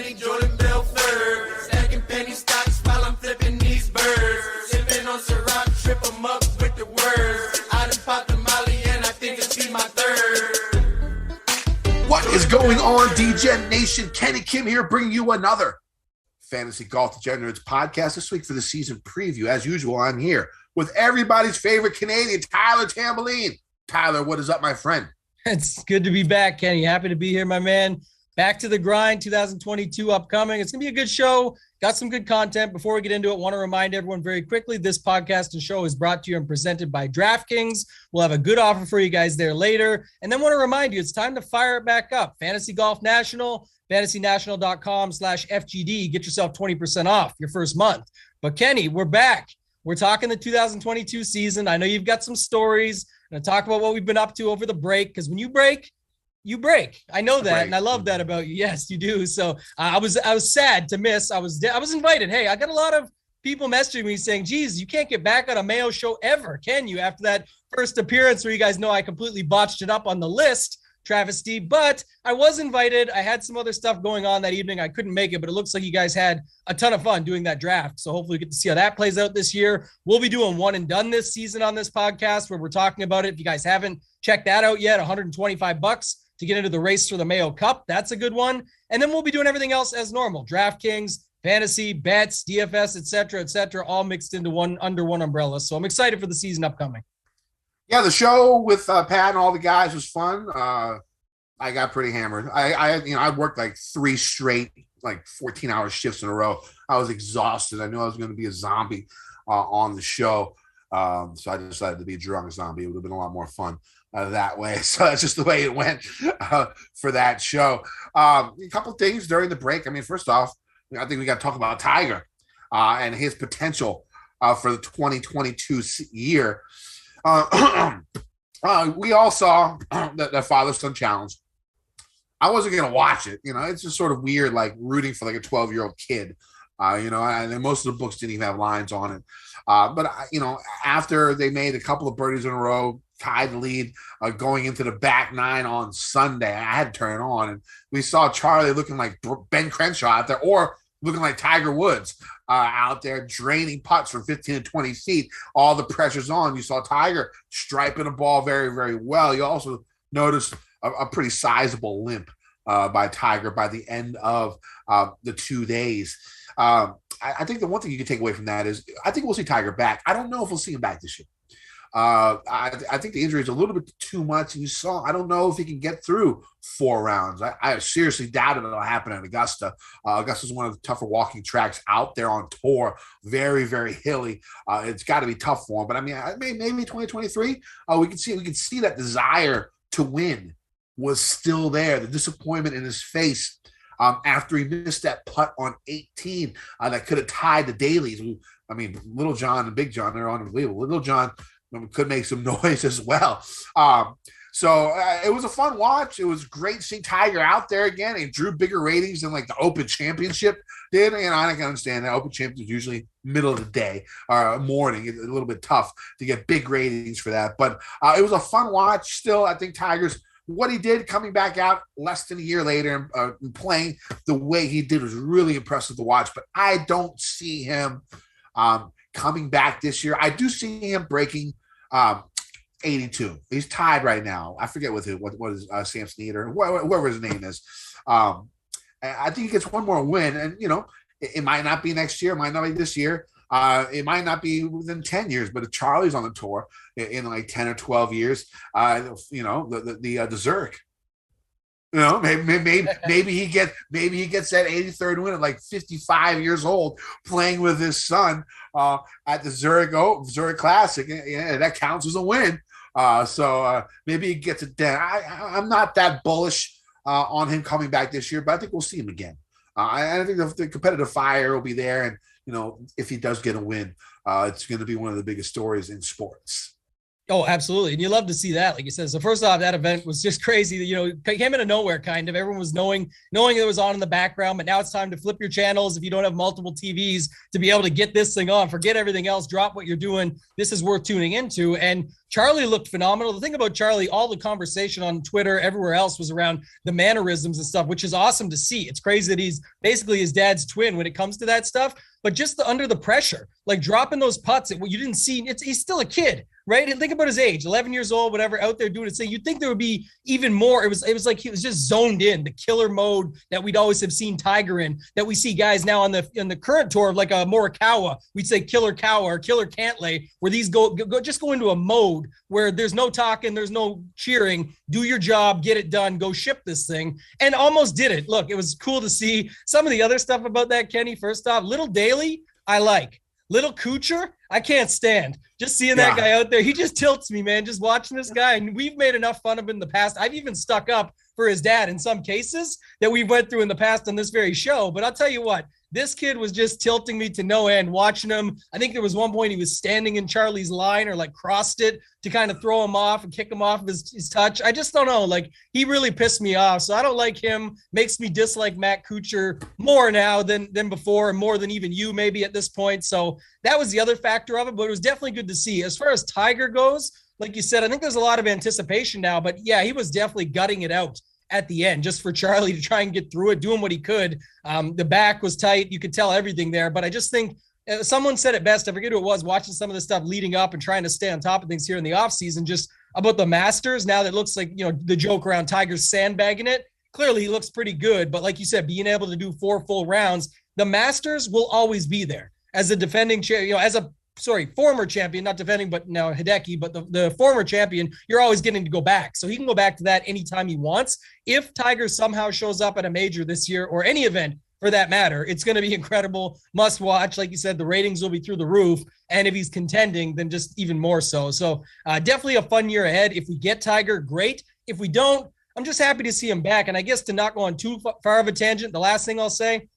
money, Jordan Belfort. Stacking penny stocks while I'm flipping these birds. Sipping on Ciroc, trip 'em up with the words. I done popped the Molly and I think it's be my third. What is going on, Degen Nation? Kenny Kim here, bringing you another Fantasy Golf Degenerates podcast this week for the season preview. As usual, I'm here with everybody's favorite Canadian, Tyler Tamboline. Tyler, what is up, my friend? It's good to be back, Kenny. Happy to be here, my man. Back to the grind, 2022 upcoming. It's going to be a good show. Got some good content. Before we get into it, want to remind everyone very quickly, this podcast and show is brought to you and presented by DraftKings. We'll have a good offer for you guys there later. And then want to remind you, it's time to fire it back up. Fantasy Golf National, fantasynational.com/FGD. Get yourself 20% off your first month. But Kenny, we're back. We're talking the 2022 season. I know you've got some stories. I'm going to talk about what we've been up to over the break, because when you break, you break. I know that, and I love that about you. Yes, you do. So I was sad to miss. I was invited. Hey, I got a lot of people messaging me saying, geez, you can't get back on a Mayo show ever, can you? After that first appearance where you guys know I completely botched it up on the list, travesty, but I was invited. I had some other stuff going on that evening. I couldn't make it, but it looks like you guys had a ton of fun doing that draft. So hopefully we get to see how that plays out this year. We'll be doing one and done this season on this podcast where we're talking about it. If you guys haven't checked that out yet, $125 to get into the race for the Mayo Cup. That's a good one. And then we'll be doing everything else as normal. DraftKings, fantasy, bets, DFS, et cetera, all mixed into under one umbrella. So I'm excited for the season upcoming. Yeah, the show with Pat and all the guys was fun. I got pretty hammered. I worked like 3 straight, like 14-hour shifts in a row. I was exhausted. I knew I was going to be a zombie on the show. So I decided to be a drunk zombie. It would have been a lot more fun that way. So that's just the way it went for that show. A couple of things during the break. I mean, first off, I think we got to talk about Tiger and his potential for the 2022 year. We all saw that father-son challenge. I wasn't going to watch it. It's just sort of weird, like rooting for like a 12-year-old kid. And most of the books didn't even have lines on it. But after they made a couple of birdies in a row, tied the lead going into the back 9 on Sunday, I had to turn it on. And we saw Charlie looking like Ben Crenshaw out there, or looking like Tiger Woods out there draining putts from 15 to 20 feet. All the pressure's on. You saw Tiger striping the ball very, very well. You also noticed a pretty sizable limp by Tiger by the end of the 2 days. I think the one thing you can take away from that is I think we'll see Tiger back. I don't know if we'll see him back this year. I think the injury is a little bit too much. And I don't know if he can get through 4 rounds. I seriously doubt it'll happen at Augusta. Augusta is one of the tougher walking tracks out there on tour. Very, very hilly. It's got to be tough for him. But I mean, maybe 2023, we can see that desire to win was still there. The disappointment in his face after he missed that putt on 18 that could have tied the dailies. I mean, Little John and Big John, they're unbelievable. Little John could make some noise as well. So it was a fun watch. It was great seeing Tiger out there again. He drew bigger ratings than like the Open Championship did. I can understand that. Open Championship is usually middle of the day or morning. It's a little bit tough to get big ratings for that. But it was a fun watch. Still, I think Tiger's what he did coming back out less than a year later and playing the way he did was really impressive to watch. But I don't see him coming back this year. I do see him breaking 82. He's tied right now. I forget with who. What is Sam Snead or whoever his name is. I think he gets one more win, and it might not be next year. It might not be this year. It might not be within 10 years, but if Charlie's on the tour in like 10 or 12 years, the Zurich, maybe he gets that 83rd win at like 55 years old, playing with his son at the Zurich Classic. Yeah, that counts as a win. So maybe he gets it then. I'm not that bullish on him coming back this year, but I think we'll see him again. I think the competitive fire will be there, and if he does get a win, it's going to be one of the biggest stories in sports. Oh, absolutely. And you love to see that, like you said. So first off, that event was just crazy. You know, it came out of nowhere, kind of. Everyone was knowing it was on in the background, but now it's time to flip your channels if you don't have multiple TVs to be able to get this thing on. Forget everything else. Drop what you're doing. This is worth tuning into. And Charlie looked phenomenal. The thing about Charlie, all the conversation on Twitter, everywhere else was around the mannerisms and stuff, which is awesome to see. It's crazy that he's basically his dad's twin when it comes to that stuff, but just under the pressure, like dropping those putts, you didn't see, he's still a kid, right? And think about his age, 11 years old, whatever, out there doing his thing. You'd think there would be even more. It was like he was just zoned in, the killer mode that we'd always have seen Tiger in, that we see guys now on the current tour of like a Morikawa, we'd say killer Kawa or killer Cantlay, where these go into a mode where there's no talking, there's no cheering, do your job, get it done, go ship this thing, and almost did it. Look, it was cool to see some of the other stuff about that, Kenny. First off, Little Daly, I like. Little Kuchar, I can't stand. Just seeing that guy out there, he just tilts me, man. Just watching this guy, and we've made enough fun of him in the past. I've even stuck up for his dad in some cases that we went through in the past on this very show. But I'll tell you what, this kid was just tilting me to no end watching him. I think there was one point he was standing in Charlie's line or like crossed it to kind of throw him off and kick him off of his touch. I just don't know. Like, he really pissed me off. So I don't like him. Makes me dislike Matt Kuchar more now than before, and more than even you maybe at this point. So that was the other factor of it, but it was definitely good to see. As far as Tiger goes, like you said, I think there's a lot of anticipation now, but yeah, he was definitely gutting it out at the end just for Charlie to try and get through it, doing what he could. The back was tight. You could tell everything there, but I just think someone said it best. I forget who it was, watching some of the stuff leading up and trying to stay on top of things here in the off season, just about the Masters. Now that looks like, you know, the joke around Tiger's sandbagging it. Clearly he looks pretty good, but like you said, being able to do 4 full rounds, the Masters will always be there as a defending, former champion, not defending, but now Hideki, but the former champion, you're always getting to go back. So he can go back to that anytime he wants. If Tiger somehow shows up at a major this year, or any event for that matter, it's going to be incredible, must watch. Like you said, the ratings will be through the roof. And if he's contending, then just even more so. So definitely a fun year ahead. If we get Tiger, great. If we don't, I'm just happy to see him back. And I guess to not go on too far of a tangent, the last thing I'll say,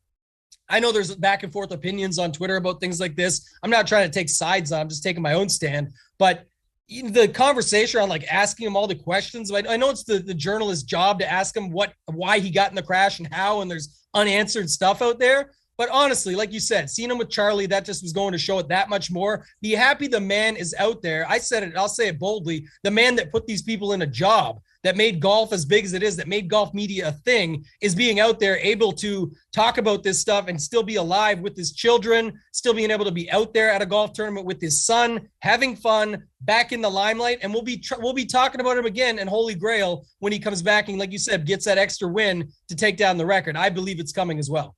I know there's back and forth opinions on Twitter about things like this. I'm not trying to take sides on, I'm just taking my own stand. But the conversation on like asking him all the questions, I know it's the journalist's job to ask him why he got in the crash and how, and there's unanswered stuff out there. But honestly, like you said, seeing him with Charlie, that just was going to show it that much more. Be happy the man is out there. I said it, I'll say it boldly. The man that put these people in a job, that made golf as big as it is, that made golf media a thing, is being out there able to talk about this stuff and still be alive with his children, still being able to be out there at a golf tournament with his son, having fun, back in the limelight. And we'll be talking about him again in Holy Grail when he comes back and, like you said, gets that extra win to take down the record. I believe it's coming as well.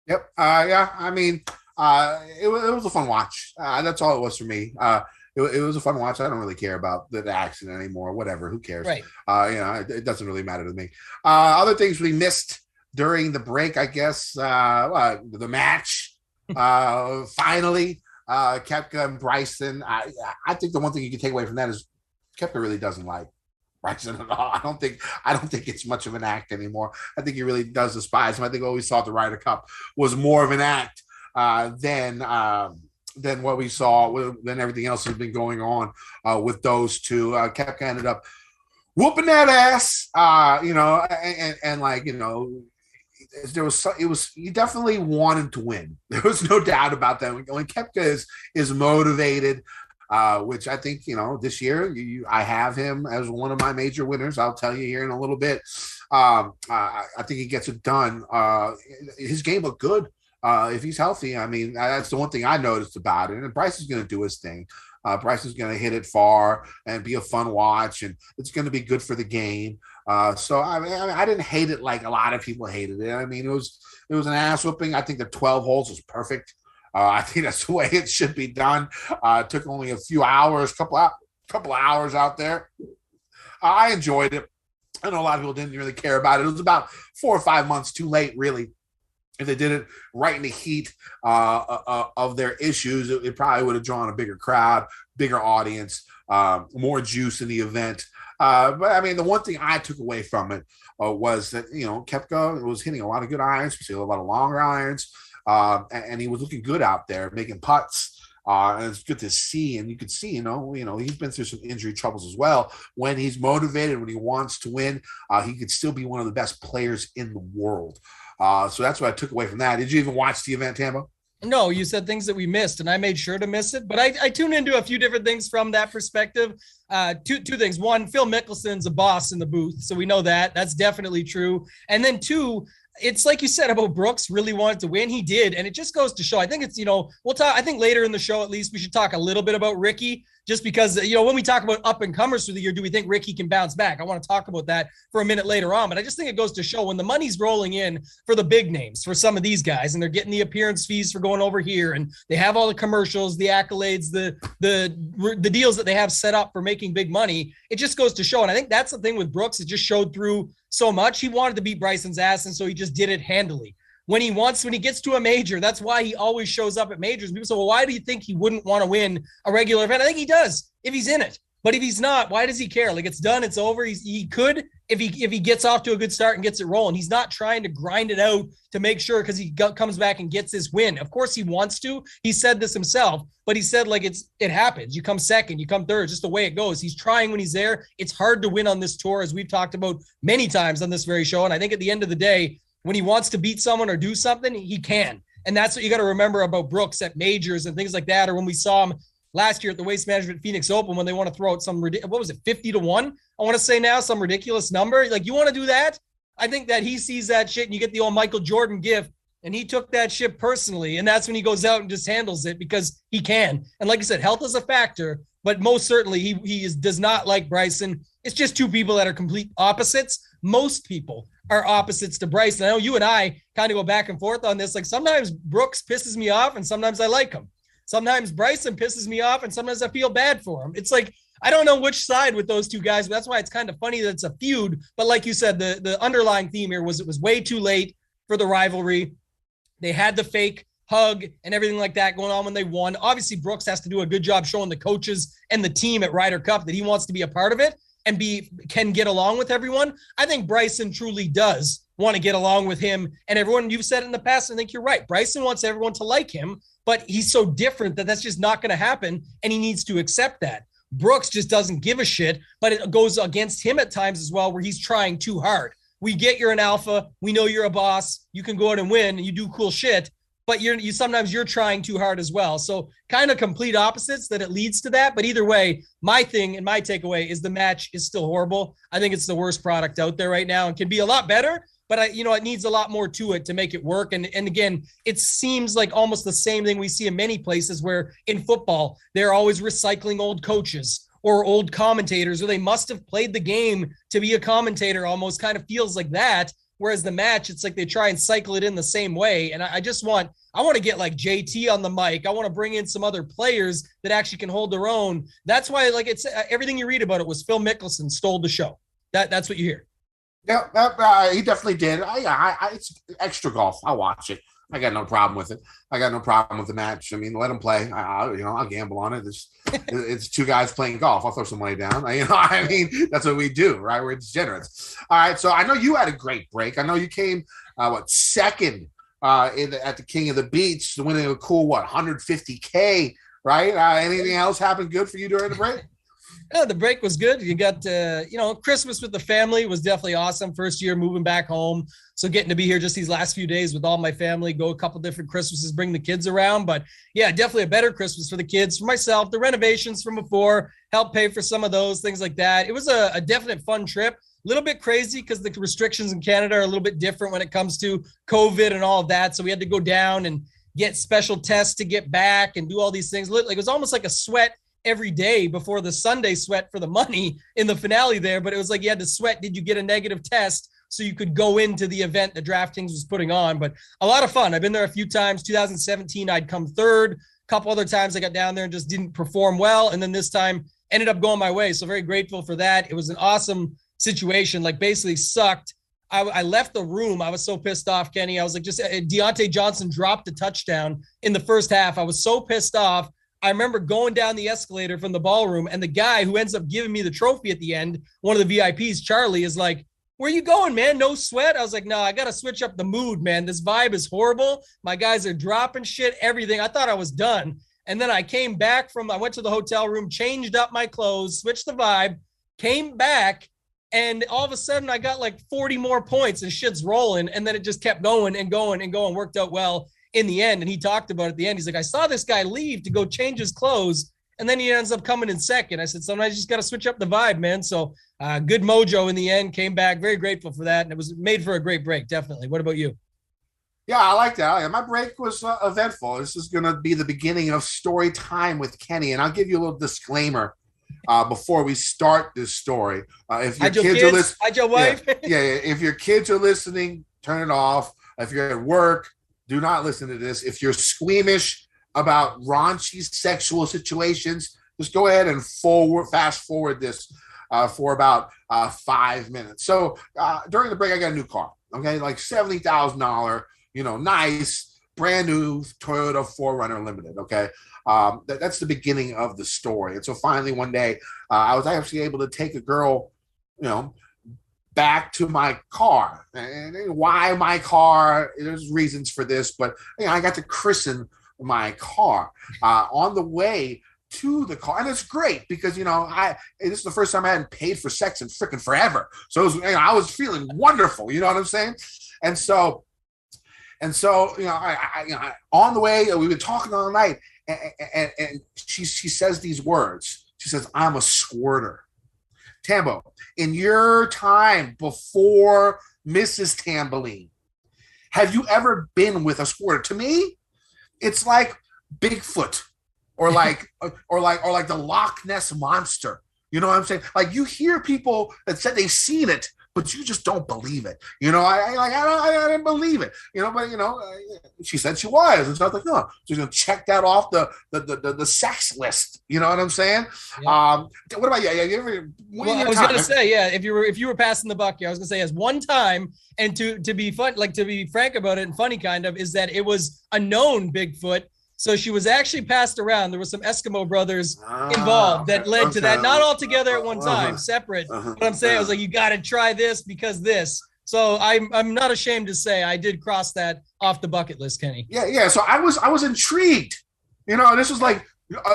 Yep. Yeah. I mean, it was a fun watch. That's all it was for me. It was a fun watch. I don't really care about the accident anymore. Whatever. Who cares? Right. It doesn't really matter to me. Other things we missed during the break, I guess, the match. Finally, Koepka and Bryson. I think the one thing you can take away from that is Koepka really doesn't like Bryson at all. I don't think it's much of an act anymore. I think he really does despise him. I think what we saw at the Ryder Cup was more of an act than what we saw, than everything else has been going on with those two. Koepka ended up whooping that ass, he definitely wanted to win. There was no doubt about that. When Koepka is motivated, which I think, this year I have him as one of my major winners. I'll tell you here in a little bit. I think he gets it done. His game looked good. If he's healthy, I mean, that's the one thing I noticed about it. And Bryce is going to do his thing. Bryce is going to hit it far and be a fun watch, and it's going to be good for the game. So I didn't hate it like a lot of people hated it. I mean, it was an ass whooping. I think the 12 holes was perfect. I think that's the way it should be done. It took only a few hours, couple hours out there. I enjoyed it. I know a lot of people didn't really care about it. It was about 4 or 5 months too late, really. If they did it right in the heat of their issues, it probably would have drawn a bigger crowd, bigger audience, more juice in the event. But I mean, the one thing I took away from it was that, Koepka was hitting a lot of good irons, a lot of longer irons, and he was looking good out there, making putts. And it's good to see. And you could see, he's been through some injury troubles as well. When he's motivated, when he wants to win, he could still be one of the best players in the world. So that's what I took away from that. Did you even watch the event, Tambo? No, you said things that we missed, and I made sure to miss it. But I tuned into a few different things from that perspective. Two things. One, Phil Mickelson's a boss in the booth, so we know that. That's definitely true. And then two, it's like you said about Brooks really wanted to win. He did. And it just goes to show, I think it's, we'll talk, I think later in the show, at least we should talk a little bit about Ricky, just because, when we talk about up and comers through the year, do we think Ricky can bounce back? I want to talk about that for a minute later on, but I just think it goes to show when the money's rolling in for the big names, for some of these guys, and they're getting the appearance fees for going over here, and they have all the commercials, the accolades, the deals that they have set up for making big money. It just goes to show. And I think that's the thing with Brooks. It just showed through so much. He wanted to beat Bryson's ass, and so he just did it handily. When he gets to a major, that's why he always shows up at majors. People say, well, why do you think he wouldn't want to win a regular event? I think he does if he's in it. But if he's not, why does he care? Like, it's done, it's over. He could if he gets off to a good start and gets it rolling. He's not trying to grind it out to make sure because he comes back and gets his win. Of course he wants to. He said this himself, but he said like it happens. You come second, you come third, it's just the way it goes. He's trying when he's there. It's hard to win on this tour, as we've talked about many times on this very show. And I think at the end of the day, when he wants to beat someone or do something, he can. And that's what you got to remember about Brooks at majors and things like that. Or when we saw him last year at the Waste Management Phoenix Open, when they want to throw out some, what was it, 50-1? I want to say now some ridiculous number. Like, you want to do that? I think that he sees that shit and you get the old Michael Jordan gift, and he took that shit personally. And that's when he goes out and just handles it because he can. And like I said, health is a factor, but most certainly he does not like Bryson. It's just two people that are complete opposites. Most people are opposites to Bryson. I know you and I kind of go back and forth on this. Like, sometimes Brooks pisses me off and sometimes I like him. Sometimes Bryson pisses me off and sometimes I feel bad for him. It's like, I don't know which side with those two guys, but that's why it's kind of funny that it's a feud. But like you said, the underlying theme here was it was way too late for the rivalry. They had the fake hug and everything like that going on when they won. Obviously, Brooks has to do a good job showing the coaches and the team at Ryder Cup that he wants to be a part of it and can get along with everyone. I think Bryson truly does want to get along with him and everyone. You've said it in the past, I think you're right. Bryson wants everyone to like him, but he's so different that that's just not going to happen, and he needs to accept that. Brooks just doesn't give a shit, but it goes against him at times as well, where he's trying too hard. We get you're an alpha. We know you're a boss. You can go out and win and you do cool shit, but sometimes you're trying too hard as well. So kind of complete opposites that it leads to that. But either way, my thing and my takeaway is the match is still horrible. I think it's the worst product out there right now and can be a lot better, but it needs a lot more to it to make it work. And again, it seems like almost the same thing we see in many places where in football, they're always recycling old coaches or old commentators, or they must have played the game to be a commentator, almost kind of feels like that. Whereas the match, it's like they try and cycle it in the same way. And I want to get like JT on the mic. I want to bring in some other players that actually can hold their own. That's why, like, it's everything you read about it was Phil Mickelson stole the show. That's what you hear. Yeah, he definitely did. It's extra golf. I'll watch it. I got no problem with it. I got no problem with the match. I mean, let them play. I'll gamble on it. It's two guys playing golf. I'll throw some money down. That's what we do, right? We're degenerates. All right. So I know you had a great break. I know you came, second at the King of the Beach, winning a cool, $150K, right? Anything else happened good for you during the break? Yeah, the break was good. You got, Christmas with the family was definitely awesome. First year moving back home. So getting to be here just these last few days with all my family, go a couple different Christmases, bring the kids around. But yeah, definitely a better Christmas for the kids, for myself, the renovations from before, help pay for some of those, things like that. It was a definite fun trip. A little bit crazy because the restrictions in Canada are a little bit different when it comes to COVID and all of that. So we had to go down and get special tests to get back and do all these things. Like, it was almost like a sweat every day before the Sunday sweat for the money in the finale there. But it was like you had to sweat. Did you get a negative test so you could go into the event that DraftKings was putting on? But a lot of fun. I've been there a few times. 2017, I'd come third. A couple other times I got down there and just didn't perform well. And then this time ended up going my way. So very grateful for that. It was an awesome situation. Like, basically sucked. I left the room. I was so pissed off, Kenny. I was like, Deontay Johnson dropped a touchdown in the first half. I was so pissed off. I remember going down the escalator from the ballroom, and the guy who ends up giving me the trophy at the end, one of the VIPs, Charlie, is like, "Where you going, man? No sweat?" I was like, "No, I got to switch up the mood, man. This vibe is horrible. My guys are dropping shit, everything." I thought I was done. And then I came back I went to the hotel room, changed up my clothes, switched the vibe, came back, and all of a sudden I got like 40 more points and shit's rolling. And then it just kept going and going and going, worked out well in the end. And he talked about it at the end. He's like, I saw this guy leave to go change his clothes, and then he ends up coming in second. I said, sometimes you just got to switch up the vibe, man. So good mojo in the end, came back, very grateful for that. And it was made for a great break, definitely. What about you? Yeah, I like that. My break was eventful. This is going to be the beginning of story time with Kenny. And I'll give you a little disclaimer before we start this story. If your kids are listening, hide your wife. Yeah, if your kids are listening, turn it off. If you're at work, do not listen to this. If you're squeamish about raunchy sexual situations, just go ahead and fast forward this for about 5 minutes. So during the break, I got a new car. Okay, like $70,000. Nice, brand new Toyota 4Runner Limited, okay? That's the beginning of the story. And so finally one day, I was actually able to take a girl, back to my car. And why my car? There's reasons for this, but I got to christen my car on the way to the car. And it's great because, this is the first time I hadn't paid for sex in freaking forever. So it was, I was feeling wonderful, you know what I'm saying? And so, I on the way, we've been talking all night, and she says these words. She says, I'm a squirter. Tambo, in your time before Mrs. Tamboline, have you ever been with a squirter? To me, it's like Bigfoot or like the Loch Ness Monster. You know what I'm saying? Like, you hear people that said they've seen it, but you just don't believe it. I didn't believe it. She said she was, and so I was like, no, she's gonna check that off the sex list. You know what I'm saying? Yeah. What about you? I was gonna say, yeah, if you were passing the buck, I was gonna say, as one time, and to be fun, like, to be frank about it and funny kind of, is that it was a known Bigfoot. So she was actually passed around. There was some Eskimo brothers involved that led to that. Not all together at one time, separate. But I'm saying, I was like, you got to try this because this. So I'm not ashamed to say I did cross that off the bucket list, Kenny. Yeah. So I was intrigued. This was like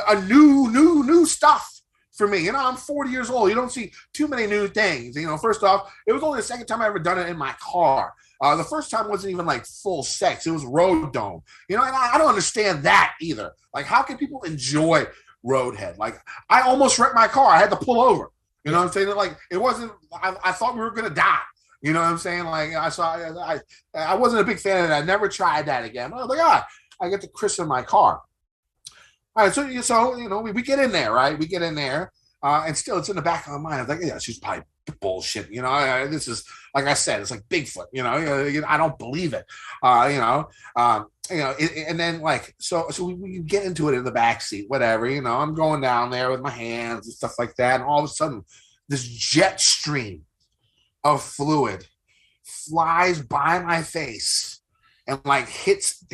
a new stuff for me. I'm 40 years old. You don't see too many new things. First off, it was only the second time I ever done it in my car. The first time wasn't even like full sex. It was road dome. And I don't understand that either. Like, how can people enjoy roadhead? Like, I almost wrecked my car. I had to pull over. You know what I'm saying? Like, it wasn't, I thought we were going to die. You know what I'm saying? Like, I wasn't a big fan of that. I never tried that again. I was like, I get to christen my car. All right. So we get in there, right? We get in there. And still, it's in the back of my mind. I was like, yeah, she's probably bullshit. This is, like I said, it's like Bigfoot. I don't believe it. And then so we get into it in the back seat, whatever. I'm going down there with my hands and stuff like that, and all of a sudden, this jet stream of fluid flies by my face and like hits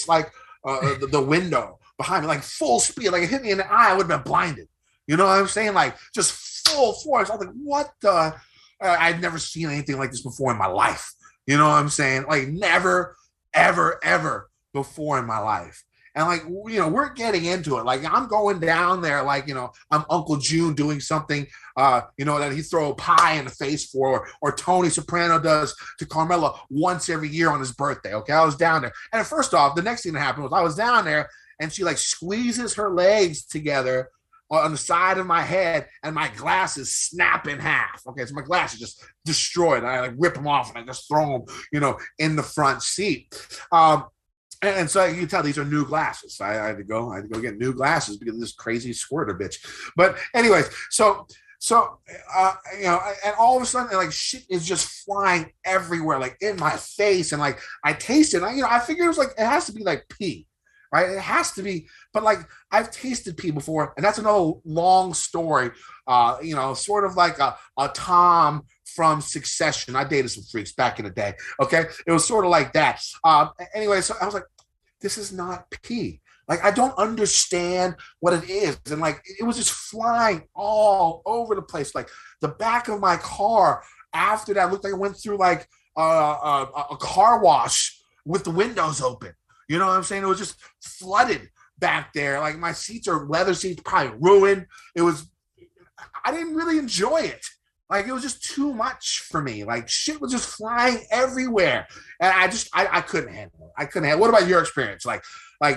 like the window behind me, like full speed. Like, it hit me in the eye, I would have been blinded. You know what I'm saying? Like, just full force. I was like, what the? I'd never seen anything like this before in my life. You know what I'm saying? Like, never, ever, ever before in my life. And like, we're getting into it. Like, I'm going down there, like, I'm Uncle June doing something, that he throw a pie in the face for, or Tony Soprano does to Carmela once every year on his birthday. Okay. I was down there. And first off, the next thing that happened was I was down there and she like squeezes her legs together on the side of my head, and my glasses snap in half. Okay, so my glasses just destroyed. And I like rip them off and I just throw them, in the front seat. And so you can tell these are new glasses. So I had to go get new glasses because of this crazy squirter bitch. But anyways, so and all of a sudden, like, shit is just flying everywhere, like in my face, and like I tasted. I figured it was like, it has to be like pee. Right? It has to be, but like, I've tasted pee before, and that's another long story. Sort of like a Tom from Succession. I dated some freaks back in the day. Okay, it was sort of like that. Anyway, so I was like, this is not pee. Like, I don't understand what it is, and like, it was just flying all over the place. Like, the back of my car after that looked like it went through like a car wash with the windows open. You know what I'm saying? It was just flooded back there. Like my seats are leather seats, probably ruined. I didn't really enjoy it. Like it was just too much for me. Like shit was just flying everywhere. And I couldn't handle it. What about your experience? Like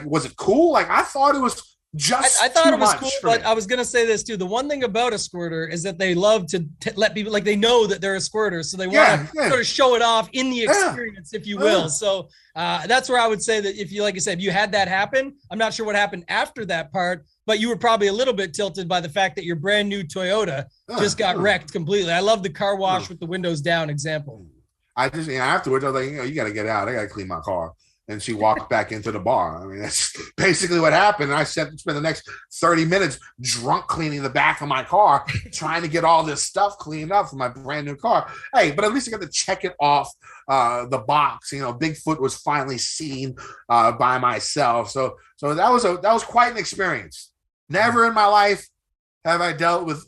was it cool? Like I thought it was just I thought too it was much cool, for but me. I was going to say this too. The one thing about a squirter is that they love to let people, like they know that they're a squirter. So they want to sort of show it off in the experience, if you will. So that's where I would say that if you, like I said, if you had that happen, I'm not sure what happened after that part, but you were probably a little bit tilted by the fact that your brand new Toyota just got wrecked completely. I love the car wash with the windows down example. I just, afterwards, I was like, you got to get out. I got to clean my car. And she walked back into the bar. I mean, that's basically what happened. And I spent the next 30 minutes drunk cleaning the back of my car, trying to get all this stuff cleaned up for my brand new car. Hey, but at least I got to check it off the box. Bigfoot was finally seen by myself. So that was quite an experience. Never in my life have I dealt with,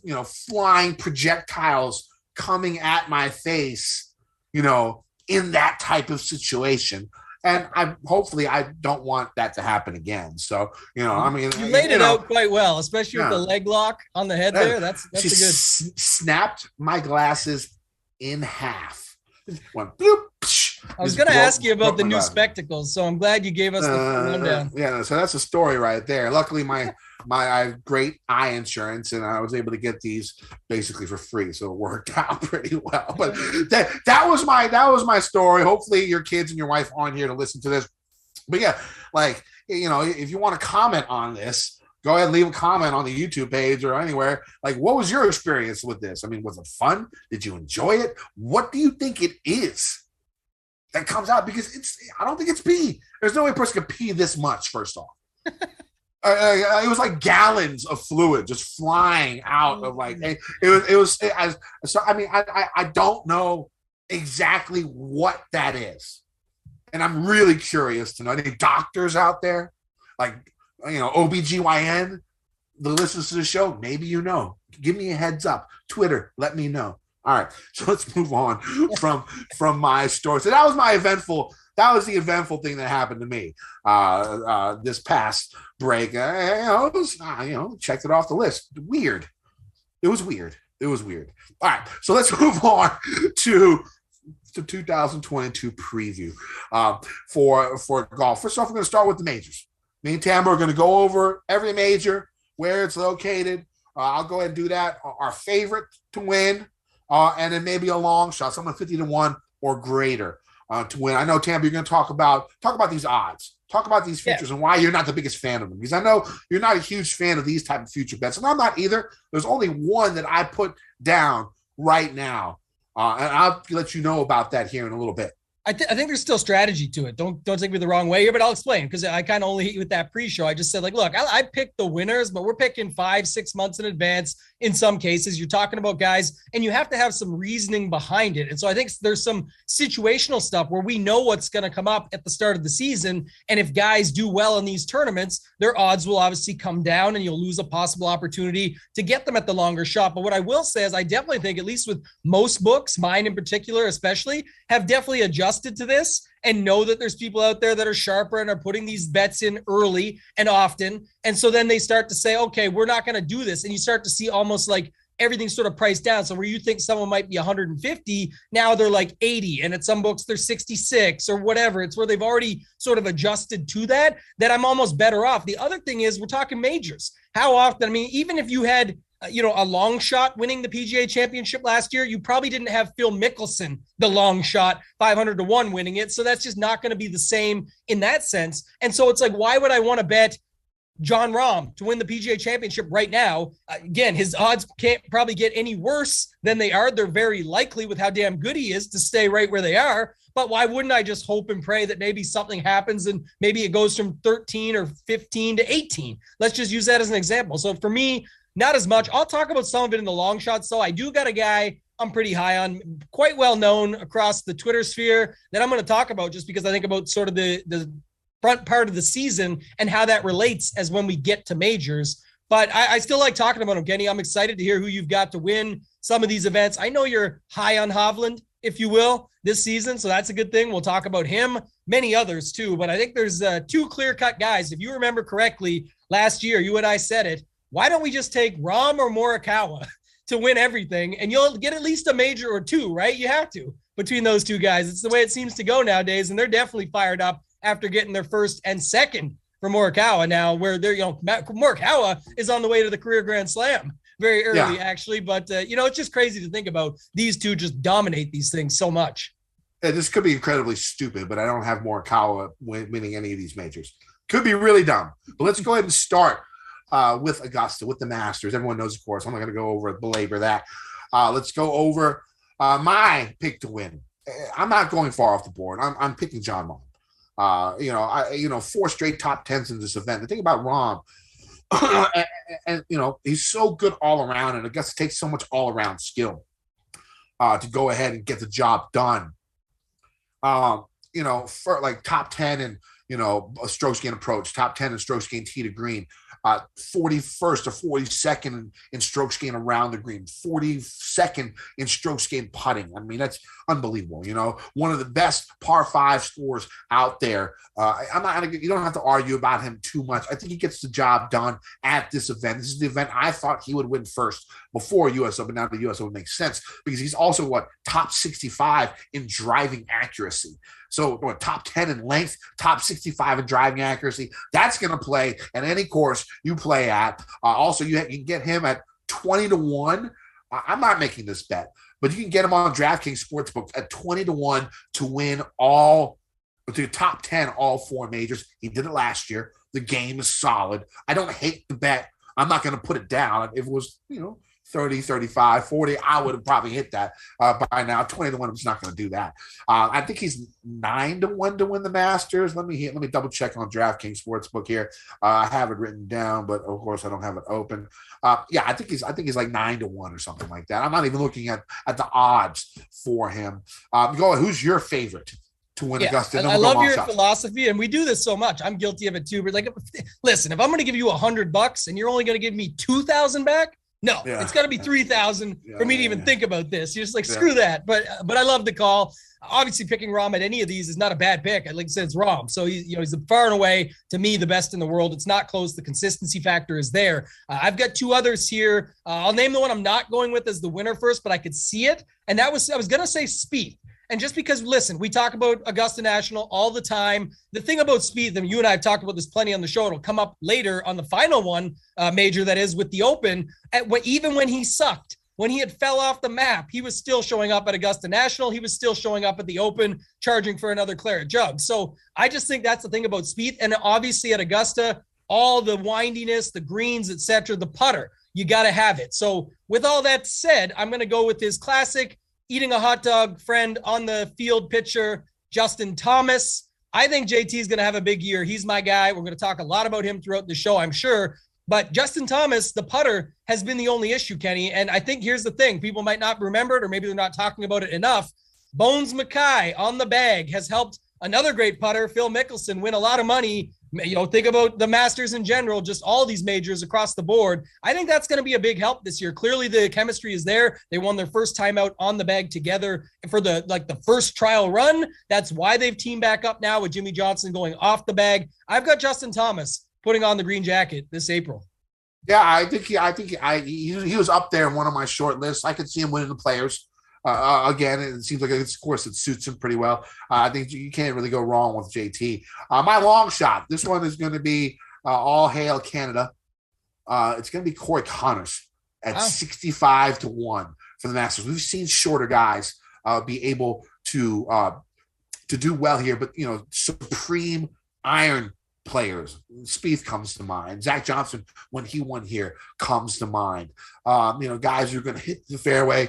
flying projectiles coming at my face, in that type of situation. And hopefully I don't want that to happen again. So, I mean, you laid it out quite well, especially with the leg lock on the head there. That's a good. Snapped my glasses in half. Went bloop. I was going to ask you about the new spectacles, so I'm glad you gave us the rundown. Yeah, so that's a story right there. Luckily, I have great eye insurance, and I was able to get these basically for free, so it worked out pretty well. But that was my story. Hopefully, your kids and your wife aren't here to listen to this. But yeah, if you want to comment on this, go ahead and leave a comment on the YouTube page or anywhere. Like, what was your experience with this? I mean, was it fun? Did you enjoy it? What do you think it is that comes out? Because I don't think it's pee. There's no way a person could pee this much, first off. It was like gallons of fluid just flying out of I don't know exactly what that is. And I'm really curious to know. Any doctors out there, OBGYN, the listeners to the show, maybe give me a heads up. Twitter, let me know. All right, so let's move on from my story. So that was the eventful thing that happened to me this past break. Checked it off the list. Weird. It was weird. All right, so let's move on to the 2022 preview for golf. First off, we're going to start with the majors. Me and Tambo are going to go over every major, where it's located. I'll go ahead and do that. Our favorite to win, and then maybe a long shot, someone 50-1 or greater to win. I know, Tambo, you're going to talk about these odds. Talk about these futures and why you're not the biggest fan of them. Because I know you're not a huge fan of these type of future bets, and I'm not either. There's only one that I put down right now, and I'll let you know about that here in a little bit. I think there's still strategy to it. Don't take me the wrong way here, but I'll explain, because I kind of only hit you with that pre-show. I just said, look, I picked the winners, but we're picking 5-6 months in advance. In some cases, you're talking about guys, and you have to have some reasoning behind it. And so I think there's some situational stuff where we know what's going to come up at the start of the season. And if guys do well in these tournaments, their odds will obviously come down, and you'll lose a possible opportunity to get them at the longer shot. But what I will say is I definitely think, at least with most books, mine in particular especially, have definitely adjusted to this and know that there's people out there that are sharper and are putting these bets in early and often. And so then they start to say, okay, we're not going to do this. And you start to see almost like everything's sort of priced down. So where you think someone might be 150, now they're like 80. And at some books, they're 66 or whatever. It's where they've already sort of adjusted to that I'm almost better off. The other thing is, we're talking majors. How often, I mean, even if you had a long shot winning the PGA Championship last year, you probably didn't have Phil Mickelson, the long shot, 500-1 winning it. So that's just not going to be the same in that sense. And so it's like, why would I want to bet Jon Rahm to win the PGA Championship right now? Again, his odds can't probably get any worse than they are. They're very likely, with how damn good he is, to stay right where they are. But why wouldn't I just hope and pray that maybe something happens and maybe it goes from 13 or 15 to 18? Let's just use that as an example. So for me, not as much. I'll talk about some of it in the long shots. So I do got a guy I'm pretty high on, quite well known across the Twitter sphere, that I'm going to talk about, just because I think about sort of the front part of the season and how that relates as when we get to majors. But I still like talking about him, Kenny. I'm excited to hear who you've got to win some of these events. I know you're high on Hovland. if you will, this season. So that's a good thing. We'll talk about him, many others too. But I think there's two clear-cut guys. If you remember correctly, last year, you and I said it. Why don't we just take Rahm or Morikawa to win everything? And you'll get at least a major or two, right? You have to between those two guys. It's the way it seems to go nowadays. And they're definitely fired up after getting their first and second for Morikawa now, where they're, Morikawa is on the way to the career Grand Slam very early, actually. But, it's just crazy to think about these two just dominate these things so much. Yeah, this could be incredibly stupid, but I don't have Morikawa winning any of these majors. Could be really dumb. But let's go ahead and start with Augusta, with the Masters. Everyone knows, of course. I'm not going to go over it, belabor that. Let's go over my pick to win. I'm not going far off the board. I'm picking John Rahm. 4 straight top 10s in this event. The thing about Rahm, and he's so good all around, and Augusta takes so much all around skill to go ahead and get the job done. For like top 10 and a strokes gain approach, top 10 in strokes gain tee to green, 41st or 42nd in strokes gain around the green, 42nd in strokes gain putting. I mean, that's unbelievable. One of the best par 5 scores out there. You don't have to argue about him too much. I think he gets the job done at this event. This is the event I thought he would win first before US Open. Now the US Open makes sense because he's also top 65 in driving accuracy. So top 10 in length, top 65 in driving accuracy. That's going to play at any course you play at. Also, you can get him at 20-1. I'm not making this bet, but you can get him on DraftKings Sportsbook at 20-1 to win to top 10 all 4 majors. He did it last year. The game is solid. I don't hate the bet. I'm not going to put it down. If it was, 30, 35, 40, I would have probably hit that by now. 20-1, I'm just not going to do that. I think he's 9-1 to win the Masters. Let me double check on DraftKings Sportsbook here. I have it written down, but of course I don't have it open. I think he's like 9-1 or something like that. I'm not even looking at the odds for him. Who's your favorite to win Augusta? I love your philosophy, and we do this so much. I'm guilty of it too. But listen, if I'm going to give you $100 and you're only going to give me 2,000 back. No, it's got to be 3,000 for me to even think about this. You're just screw that. But I love the call. Obviously, picking Rahm at any of these is not a bad pick. Like I said, it's Rahm. So he's far and away, to me, the best in the world. It's not close. The consistency factor is there. I've got 2 others here. I'll name the one I'm not going with as the winner first, but I could see it. And I was going to say Spieth. And just because, listen, we talk about Augusta National all the time. The thing about Spieth, and you and I have talked about this plenty on the show, it'll come up later on the final one, major that is with the Open. Even when he sucked, when he had fell off the map, he was still showing up at Augusta National. He was still showing up at the Open, charging for another claret jug. So I just think that's the thing about Spieth. And obviously at Augusta, all the windiness, the greens, etc., the putter, you got to have it. So with all that said, I'm going to go with his classic eating a hot dog friend on the field pitcher, Justin Thomas. I think JT is going to have a big year. He's my guy. We're going to talk a lot about him throughout the show, I'm sure. But Justin Thomas, the putter, has been the only issue, Kenny. And I think here's the thing. People might not remember it, or maybe they're not talking about it enough. Bones Mackay on the bag has helped another great putter, Phil Mickelson, win a lot of money. Think about the Masters in general, just all these majors across the board. I think that's going to be a big help this year. Clearly the chemistry is there. They won their first time out on the bag together for the first trial run. That's why they've teamed back up now with Jimmy Johnson going off the bag. I've got Justin Thomas putting on the green jacket this April. Yeah, I think he was up there in one of my short lists. I could see him winning the Players. Again, it seems like, of course, it suits him pretty well. I think you can't really go wrong with JT. My long shot, this one is going to be all hail Canada. It's going to be Corey Connors at 65-1 for the Masters. We've seen shorter guys be able to do well here, but supreme iron players. Spieth comes to mind. Zach Johnson, when he won here, comes to mind. Guys who are going to hit the fairway.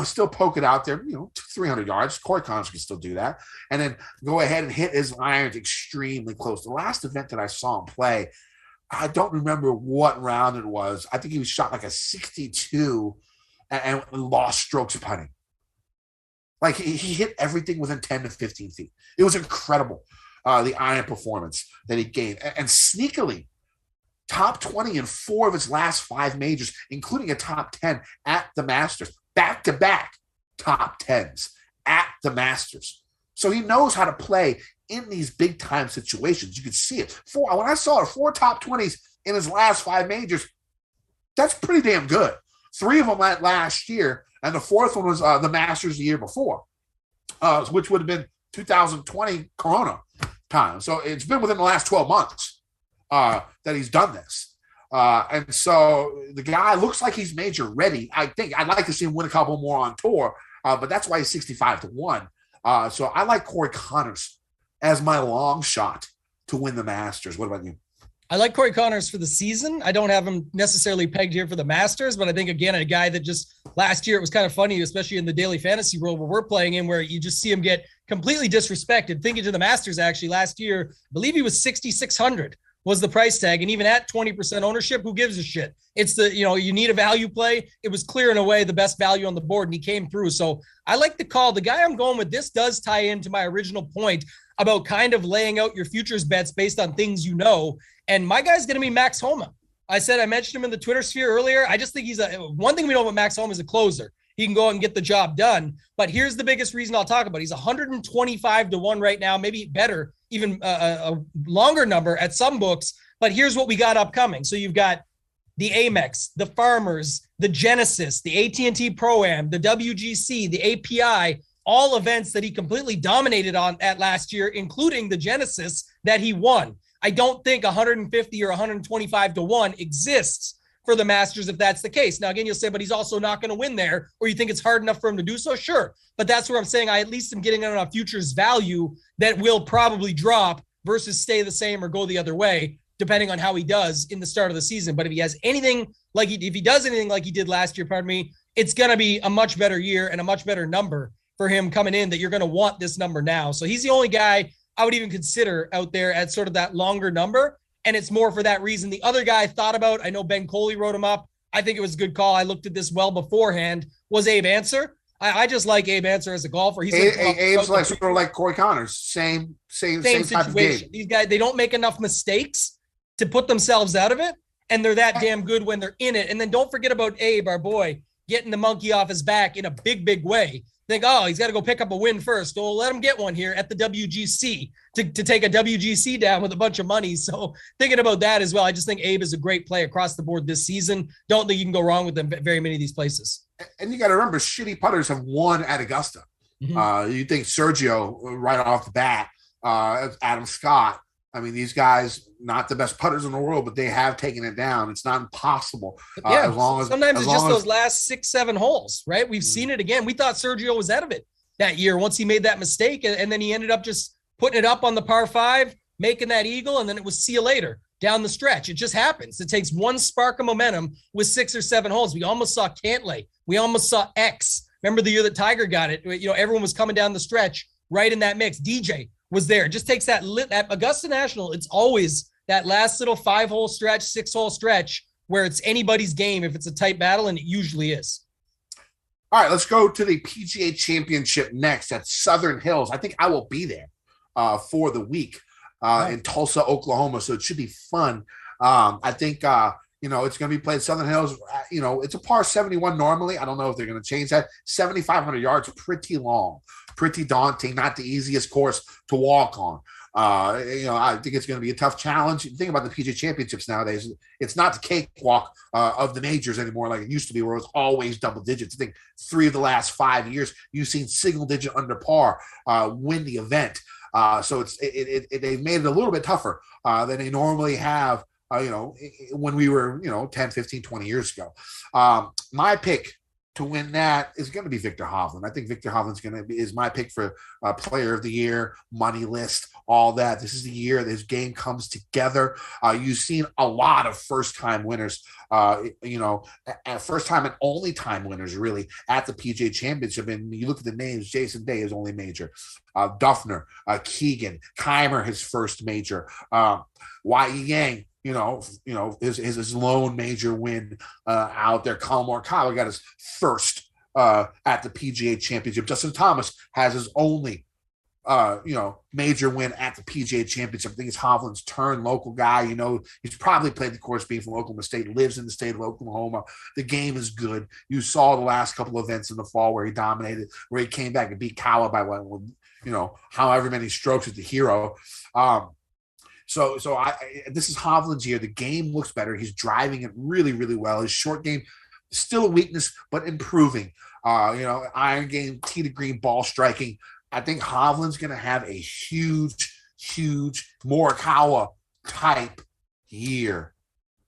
Still poke it out there, 300 yards. Corey Connors can still do that. And then go ahead and hit his irons extremely close. The last event that I saw him play, I don't remember what round it was. I think he was shot like a 62 and lost strokes putting. Like he hit everything within 10 to 15 feet. It was incredible, the iron performance that he gave. And sneakily, top 20 in 4 of his last 5 majors, including a top 10 at the Masters. Back-to-back top 10s at the Masters. So he knows how to play in these big time situations. You could see it. When I saw it, 4 top 20s in his last 5 majors, that's pretty damn good. 3 of them last year, and the 4th one was the Masters the year before, which would have been 2020 Corona time. So it's been within the last 12 months that he's done this. And so the guy looks like he's major ready. I think I'd like to see him win a couple more on tour, but that's why he's 65-1. So I like Corey Connors as my long shot to win the Masters. What about you? I like Corey Connors for the season. I don't have him necessarily pegged here for the Masters, but I think, again, a guy that just last year, it was kind of funny, especially in the daily fantasy world where we're playing in, where you just see him get completely disrespected. Thinking to the Masters, actually, last year, I believe he was 6,600 was the price tag. And even at 20% ownership, who gives a shit? It's you need a value play. It was clear in a way the best value on the board, and he came through. So I like the call. The guy I'm going with, this does tie into my original point about kind of laying out your futures bets based on things you know. And my guy's going to be Max Homa. I mentioned him in the Twitter sphere earlier. I just think he's one thing we know about Max Homa is a closer. He can go out and get the job done. But here's the biggest reason I'll talk about. He's 125-1 right now, maybe better, even a longer number at some books. But here's what we got upcoming. So you've got the Amex, the Farmers, the Genesis, the AT&T Pro-Am, the WGC, the API, all events that he completely dominated at last year, including the Genesis that he won. I don't think 150 or 125-1 exists for the Masters if that's the case. Now, again, you'll say, but he's also not going to win there, or you think it's hard enough for him to do so? Sure. But that's where I'm saying I at least am getting on a futures value that will probably drop versus stay the same or go the other way, depending on how he does in the start of the season. But if he has anything if he does anything like he did last year, it's going to be a much better year and a much better number for him coming in that you're going to want this number now. So he's the only guy I would even consider out there at sort of that longer number. And it's more for that reason. The other guy I thought about, I know Ben Coley wrote him up. I think it was a good call. I looked at this well beforehand, was Abe Answer. I just like Abe Answer as a golfer. He's Abe's sort of like Corey Connors, same type of game. These guys, they don't make enough mistakes to put themselves out of it. And they're that damn good when they're in it. And then don't forget about Abe, our boy, getting the monkey off his back in a big, big way. Think, he's got to go pick up a win first. Well, let him get one here at the WGC to take a WGC down with a bunch of money. So thinking about that as well, I just think Abe is a great play across the board this season. Don't think you can go wrong with them very many of these places. And you got to remember, shitty putters have won at Augusta. Mm-hmm. You think Sergio right off the bat, Adam Scott. I mean, these guys, not the best putters in the world, but they have taken it down. It's not impossible. As long as sometimes it's just those last 6-7 holes, right? We've seen it again. We thought Sergio was out of it that year once he made that mistake, and then he ended up just putting it up on the par 5, making that eagle, and then it was see you later down the stretch. It just happens. It takes one spark of momentum with 6 or 7 holes. We almost saw Cantlay. We almost saw X. Remember the year that Tiger got it? Everyone was coming down the stretch right in that mix. DJ was there. It just takes that Augusta National. It's always that last little 5-hole stretch, 6-hole stretch where it's anybody's game if it's a tight battle, and it usually is. All right, let's go to the PGA Championship next at Southern Hills. I think I will be there for the week in Tulsa, Oklahoma, so it should be fun. I think it's going to be played Southern Hills. It's a par 71 normally. I don't know if they're going to change that. 7,500 yards, pretty long, pretty daunting, not the easiest course to walk on. I think it's going to be a tough challenge. Think about the PGA Championships nowadays. It's not the cakewalk of the majors anymore like it used to be, where it was always double digits. I think 3 of the last 5 years, you've seen single digit under par win the event. So they've made it a little bit tougher than they normally have. When we were, 10, 15, 20 years ago. My pick to win that is going to be Victor Hovland. I think Victor Hovland is my pick for player of the year, money list, all that. This is the year this game comes together. You've seen a lot of first-time winners, first-time and only-time winners, really, at the PGA Championship. And you look at the names, Jason Day is only major. Duffner, Keegan, Keimer, his first major. Y.E. Yang, his lone major win out there. Colin Morikawa got his first at the PGA Championship. Justin Thomas has his only major win at the PGA Championship. I think it's Hovland's turn, local guy. He's probably played the course being from Oklahoma State, lives in the state of Oklahoma. The game is good. You saw the last couple of events in the fall where he dominated, where he came back and beat Kawa by however many strokes at the Hero. So this is Hovland's year. The game looks better. He's driving it really, really well. His short game still a weakness, but improving. Iron game, tee to green, ball striking. I think Hovland's going to have a huge Morikawa type year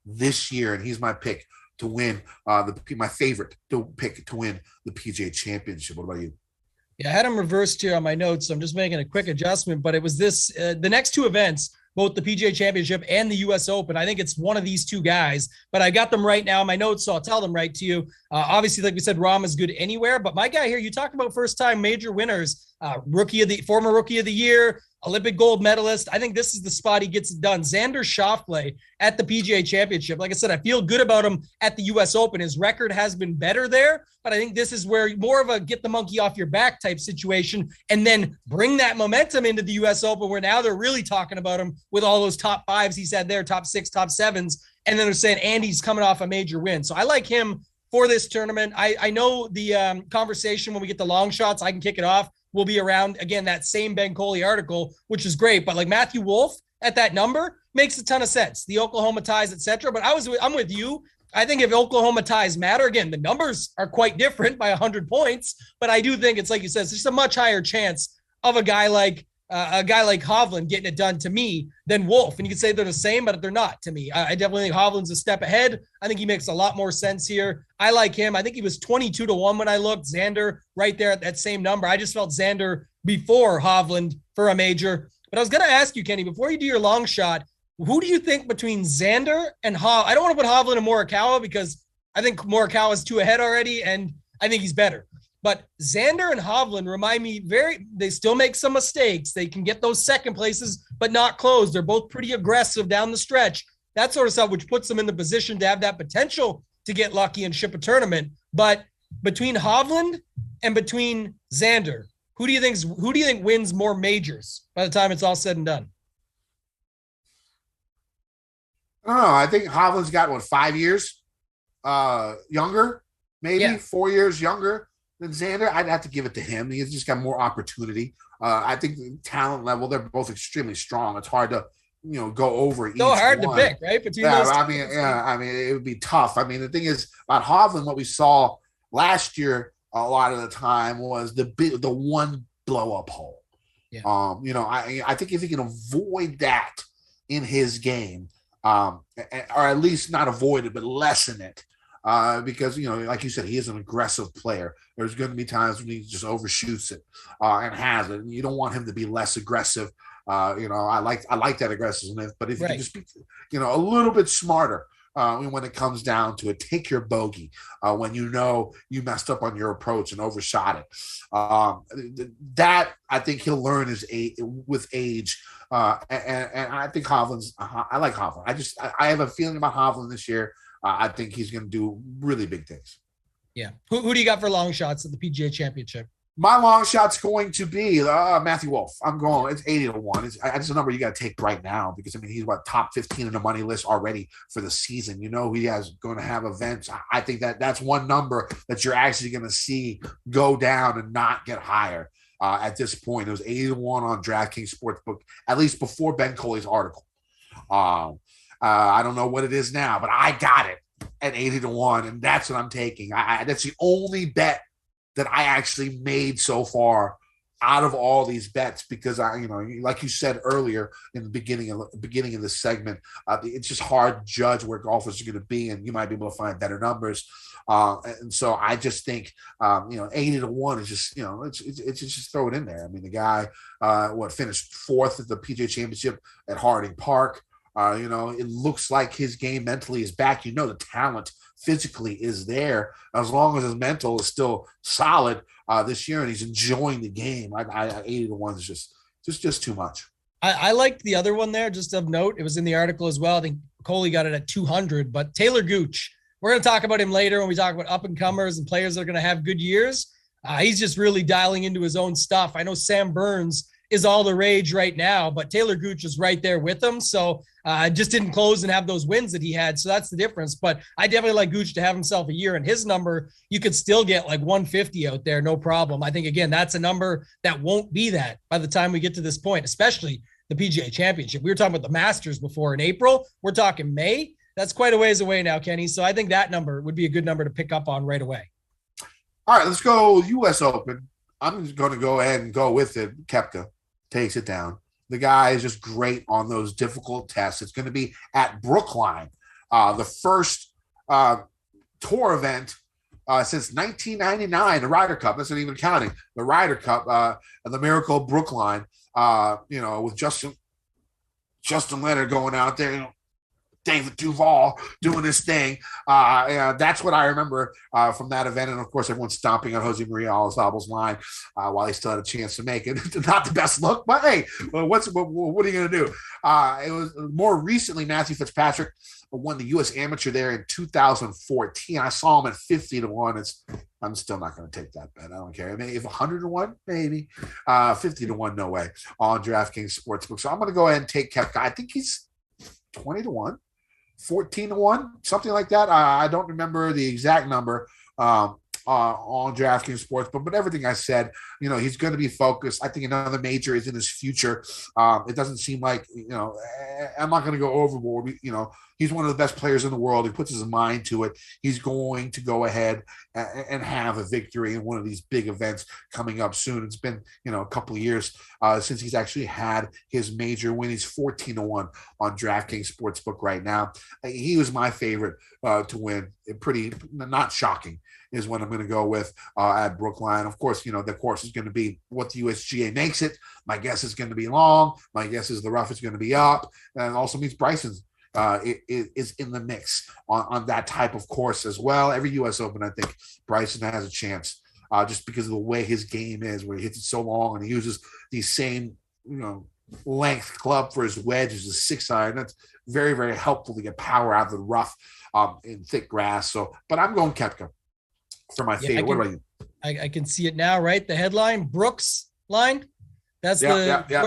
this year, and he's my pick to win my favorite to pick to win the PGA Championship. What about you? Yeah, I had them reversed here on my notes, so I'm just making a quick adjustment. But it was the next two events, both the PGA Championship and the U.S. Open. I think it's one of these two guys, but I got them right now in my notes, so I'll tell them right to you. Obviously, like we said, Rahm is good anywhere, but my guy here, you talked about first-time major winners, former Rookie of the Year, Olympic gold medalist. I think this is the spot he gets it done. Xander Schauffele at the PGA Championship. Like I said, I feel good about him at the U.S. Open. His record has been better there, but I think this is where more of a get the monkey off your back type situation, and then bring that momentum into the U.S. Open, where now they're really talking about him with all those top fives he's had there, top six, top sevens, and then they're saying Andy's coming off a major win. So I like him for this tournament. I know the conversation when we get the long shots, I can kick it off. Will be around, again, that same Ben Coley article, which is great. But like Matthew Wolff at that number makes a ton of sense. The Oklahoma ties, et cetera. But I'm with you. I think if Oklahoma ties matter, again, the numbers are quite different by 100 points. But I do think it's like you said, it's just a much higher chance of a guy like Hovland getting it done to me than Wolff. And you can say they're the same, but they're not to me. I definitely think Hovland's a step ahead. I think he makes a lot more sense here. I like him. I think he was 22-1 when I looked. Xander right there at that same number. I just felt Xander before Hovland for a major. But I was going to ask you, Kenny, before you do your long shot, who do you think between Xander and I don't want to put Hovland and Morikawa because I think Morikawa is 2 ahead already, and I think he's better. But Xander and Hovland remind me they still make some mistakes. They can get those second places, but not close. They're both pretty aggressive down the stretch. That sort of stuff, which puts them in the position to have that potential to get lucky and ship a tournament. But between Hovland and between Xander, who do you think wins more majors by the time it's all said and done? I don't know. I think Hovland's got 5 years younger, maybe 4 years younger than Xander. I'd have to give it to him. He's just got more opportunity. I think the talent level, they're both extremely strong. It's hard to, go over each one. So hard to pick, right? Between those two. I mean, it would be tough. I mean, the thing is about Hovland, what we saw last year a lot of the time was the one blow up hole. Yeah. I think if he can avoid that in his game, or at least not avoid it, but lessen it. Because, like you said, he is an aggressive player. There's going to be times when he just overshoots it and has it. And you don't want him to be less aggressive. I like that aggressiveness, but if you can just be, a little bit smarter when it comes down to it, take your bogey when you messed up on your approach and overshot it. That I think he'll learn with age. And I think I like Hovland. I have a feeling about Hovland this year. I think he's going to do really big things. Yeah. Who do you got for long shots at the PGA Championship? My long shot's going to be Matthew Wolff. I'm going. It's 80-1. It's a number you got to take right now because he's top 15 in the money list already for the season. He has going to have events. I think that's one number that you're actually going to see go down and not get higher. At this point, it was 80-1 on DraftKings Sportsbook, at least before Ben Coley's article. I don't know what it is now, but I got it at 80-1, and that's what I'm taking. That's the only bet that I actually made so far out of all these bets because like you said earlier in the beginning of this segment, it's just hard to judge where golfers are going to be, and you might be able to find better numbers. And so I just think 80-1 is just it's just throw it in there. I mean, the guy finished 4th at the PGA Championship at Harding Park. It looks like his game mentally is back. The talent physically is there as long as his mental is still solid this year and he's enjoying the game. 80-1 is just too much. I liked the other one there, just of note. It was in the article as well. I think Coley got it at 200, but Taylor Gooch, we're going to talk about him later when we talk about up and comers and players that are going to have good years. He's just really dialing into his own stuff. I know Sam Burns is all the rage right now, but Taylor Gooch is right there with him. So just didn't close and have those wins that he had. So that's the difference. But I definitely like Gooch to have himself a year, and his number, you could still get like 150 out there. No problem. I think, again, that's a number that won't be that by the time we get to this point, especially the PGA Championship. We were talking about the Masters before in April. We're talking May. That's quite a ways away now, Kenny. So I think that number would be a good number to pick up on right away. All right, let's go U.S. Open. I'm just going to go ahead and go with it. Koepka takes it down. The guy is just great on those difficult tests. It's going to be at Brookline, the first tour event since 1999, the Ryder Cup. That's not even counting. The Ryder Cup, the Miracle Brookline, with Justin Leonard going out there, David Duval doing his thing. That's what I remember from that event. And, of course, everyone stomping on Jose Maria Olazábal's line while he still had a chance to make it. Not the best look, but, hey, what are you going to do? It was more recently Matthew Fitzpatrick won the U.S. Amateur there in 2014. I saw him at 50-1. I'm still not going to take that bet. I don't care. Maybe if 100-1, maybe. 50-1, no way, on DraftKings Sportsbook. So I'm going to go ahead and take Koepka. I think he's 20-1. 14-1, something like that. I don't remember the exact number on DraftKings Sportsbook, but everything I said, he's going to be focused. I think another major is in his future. It doesn't seem like, I'm not going to go overboard. He's one of the best players in the world. He puts his mind to it. He's going to go ahead and have a victory in one of these big events coming up soon. It's been, a couple of years since he's actually had his major win. He's 14-1 on DraftKings Sportsbook right now. He was my favorite to win. Pretty not shocking is what I'm going to go with at Brookline. Of course, the course is going to be what the USGA makes it. My guess is going to be long. My guess is the rough is going to be up. And also means Bryson's is in the mix on that type of course as well. Every U.S. Open, I think Bryson has a chance just because of the way his game is, where he hits it so long and he uses the same, length club for his wedge as a 6-iron. That's very, very helpful to get power out of the rough in thick grass. So, but I'm going Koepka for my favorite. What about you? I can see it now, right? The headline, Brooks line. That's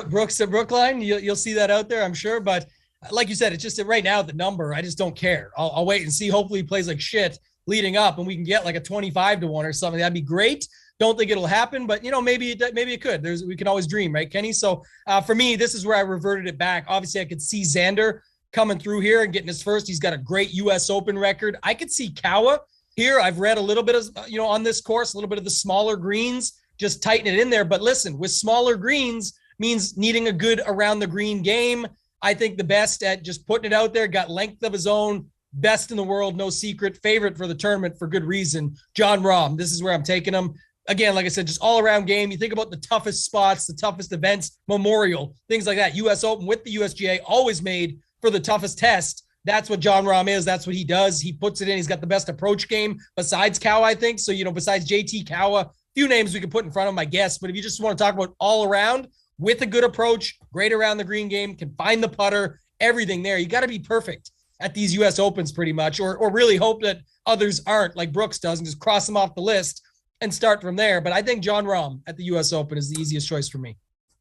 Brooks to Brookline. You'll see that out there, I'm sure. But like you said, it's just that right now, the number, I just don't care. I'll wait and see. Hopefully he plays like shit leading up and we can get like a 25-1 or something. That'd be great. Don't think it'll happen, but maybe it could. We can always dream, right, Kenny? So for me, this is where I reverted it back. Obviously, I could see Xander coming through here and getting his first. He's got a great U.S. Open record. I could see Kawa here. I've read a little bit of, on this course, a little bit of the smaller greens, just tighten it in there. But listen, with smaller greens means needing a good around the green game. I think the best at just putting it out there, got length of his own, best in the world, no secret, favorite for the tournament for good reason. Jon Rahm, this is where I'm taking him. Again, like I said, just all around game. You think about the toughest spots, the toughest events, Memorial, things like that. U.S. Open with the USGA always made for the toughest test. That's what Jon Rahm is. That's what he does. He puts it in. He's got the best approach game besides Kawa, I think. So, besides JT Kawa, few names we could put in front of him, I guess. But if you just want to talk about all around with a good approach, great around the green game, can find the putter, everything there. You got to be perfect at these U.S. Opens pretty much, or really hope that others aren't like Brooks does and just cross them off the list and start from there. But I think Jon Rahm at the U.S. Open is the easiest choice for me.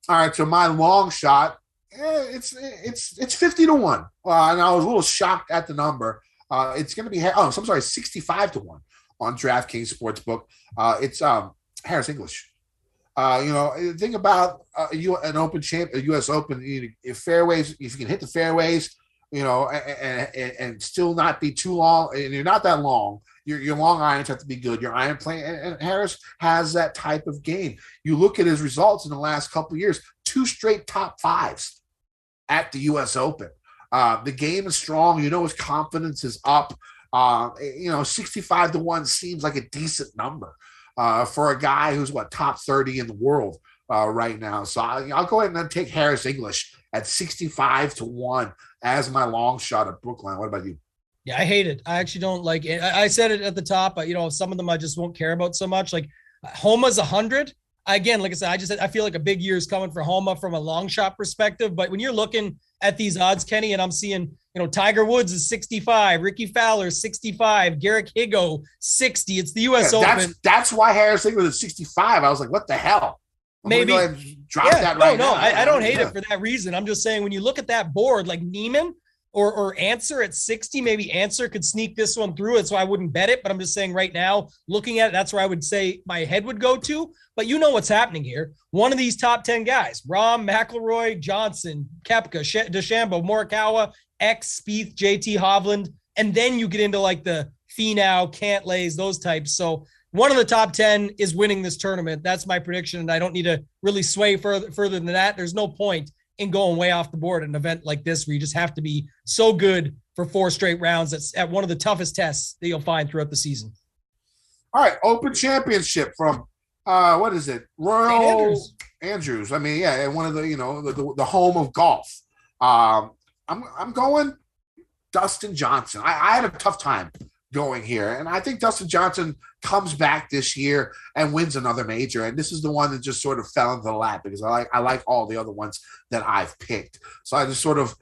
All right, so my long shot, it's 50-1. And I was a little shocked at the number. It's going to be 65-1 on DraftKings Sportsbook. It's Harris English. Think about an Open champ, a U.S. Open. If fairways, if you can hit the fairways, and still not be too long, and you're not that long. Your long irons have to be good. Your iron play, and Harris has that type of game. You look at his results in the last couple of years, 2 straight top 5s at the U.S. Open. The game is strong. His confidence is up. 65-1 seems like a decent number for a guy who's top 30 in the world right now. So I'll go ahead and take Harris English at 65-1 as my long shot at Brookline. What about you? Yeah, I hate it. I actually don't like it. I said it at the top, but some of them I just won't care about so much. Like Homa's 100. Again, like I said, I feel like a big year is coming for Homa from a long shot perspective. But when you're looking at these odds, Kenny, and I'm seeing, Tiger Woods is 65, Ricky Fowler 65, Garrick Higo 60. It's the U.S. Open. That's why Harris English is 65. I was like, what the hell? Maybe go ahead and drop that right now. I don't hate it for that reason. I'm just saying when you look at that board, like Neiman or Answer at 60, maybe Answer could sneak this one through. That's why I wouldn't bet it. But I'm just saying right now, looking at it, that's where I would say my head would go to. But you know what's happening here. One of these top 10 guys, Rahm, McIlroy, Johnson, Koepka, DeChambeau, Morikawa, X, Spieth, JT, Hovland. And then you get into like the Finau, Cantlays, those types. So one of the top 10 is winning this tournament. That's my prediction. And I don't need to really sway further than that. There's no point in going way off the board at an event like this where you just have to be so good for 4 straight rounds. That's at one of the toughest tests that you'll find throughout the season. All right, Open Championship from what is it? Royal Andrews. I mean, yeah, one of the the home of golf. I'm going Dustin Johnson. I had a tough time going here, and I think Dustin Johnson comes back this year and wins another major. And this is the one that just sort of fell into the lap because I like all the other ones that I've picked. So I just sort of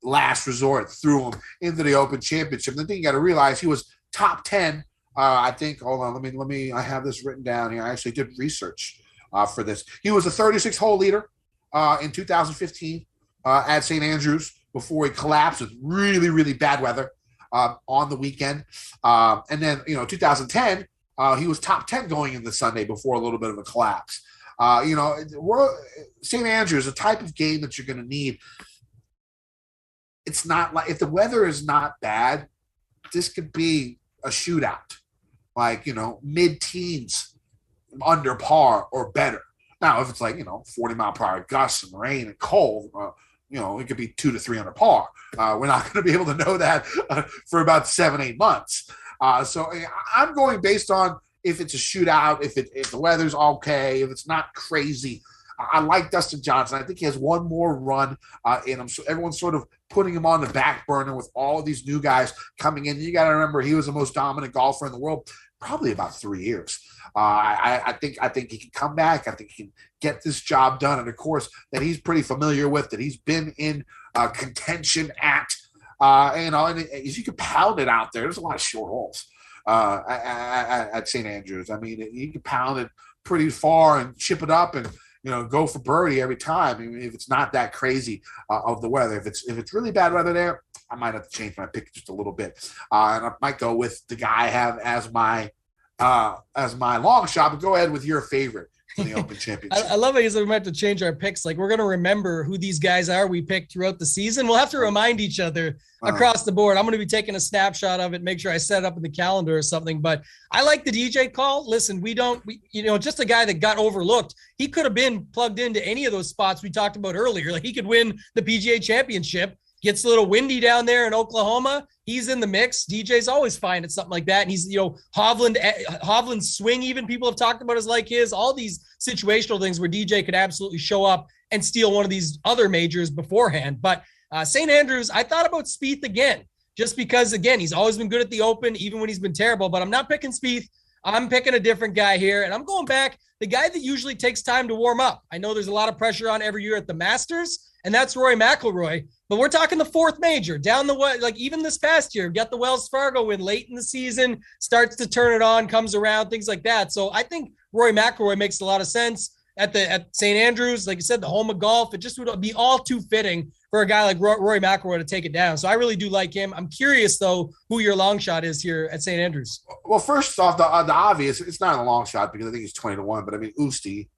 last resort threw him into the Open Championship. The thing you got to realize, he was top 10. I think. Hold on. Let me. I have this written down here. I actually did research for this. He was a 36-hole leader in 2015 at St. Andrews before he collapsed with really, really bad weather on the weekend. And then 2010, he was top 10 going into Sunday before a little bit of a collapse. St. Andrews, a type of game that you're going to need. It's not like, if the weather is not bad, this could be a shootout. Like, mid-teens under par or better. Now, if it's like, 40-mile-per-hour gusts and rain and cold, it could be 2 to 3 under par. We're not going to be able to know that for about 7-8 months. So I'm going based on if it's a shootout, if the weather's okay, if it's not crazy. I like Dustin Johnson. I think he has one more run in him. So everyone's sort of putting him on the back burner with all of these new guys coming in. You got to remember, he was the most dominant golfer in the world probably about 3 years. I think he can come back. I think he can get this job done. And of course, that he's pretty familiar with, that he's been in contention at. And if you can pound it out there, there's a lot of short holes at St. Andrews. I mean, you can pound it pretty far and chip it up and go for birdie every time. I mean, if it's not that crazy of the weather, if it's really bad weather there, I might have to change my pick just a little bit, and I might go with the guy I have as my long shot. But go ahead with your favorite in the Open Championship. I love it. We might have to change our picks. Like, we're going to remember who these guys are we picked throughout the season. We'll have to remind each other across the board. I'm going to be taking a snapshot of it, make sure I set it up in the calendar or something. But I like the DJ call. Listen, just a guy that got overlooked. He could have been plugged into any of those spots we talked about earlier. Like, he could win the PGA Championship. Gets a little windy down there in Oklahoma. He's in the mix. DJ's always fine at something like that. And he's, Hovland's swing, even people have talked about, is like his. All these situational things where DJ could absolutely show up and steal one of these other majors beforehand. But St. Andrews, I thought about Spieth again, just because, again, he's always been good at the Open, even when he's been terrible. But I'm not picking Spieth. I'm picking a different guy here. And I'm going back, the guy that usually takes time to warm up. I know there's a lot of pressure on every year at the Masters, and that's Rory McIlroy. But we're talking the 4th major down the way. Like, even this past year, got the Wells Fargo win late in the season, starts to turn it on, comes around, things like that. So I think Rory McIlroy makes a lot of sense at St. Andrews. Like you said, the home of golf. It just would be all too fitting for a guy like Rory McIlroy to take it down. So I really do like him. I'm curious, though, who your long shot is here at St. Andrews. Well, first off, the obvious, it's not a long shot because I think he's 20-1, but I mean, Usti,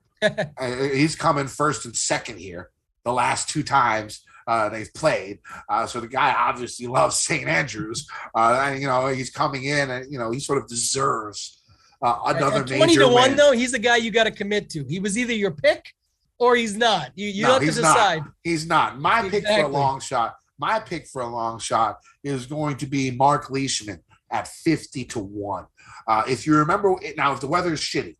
he's coming first and second here the last 2 times they've played. So the guy obviously loves St. Andrews. He's coming in and, he sort of deserves another major 20-1, win. though, he's the guy you got to commit to. He was either your pick or he's not. You have to decide. He's not. My pick for a long shot is going to be Mark Leishman at 50-1. If you remember, now if the weather is shitty,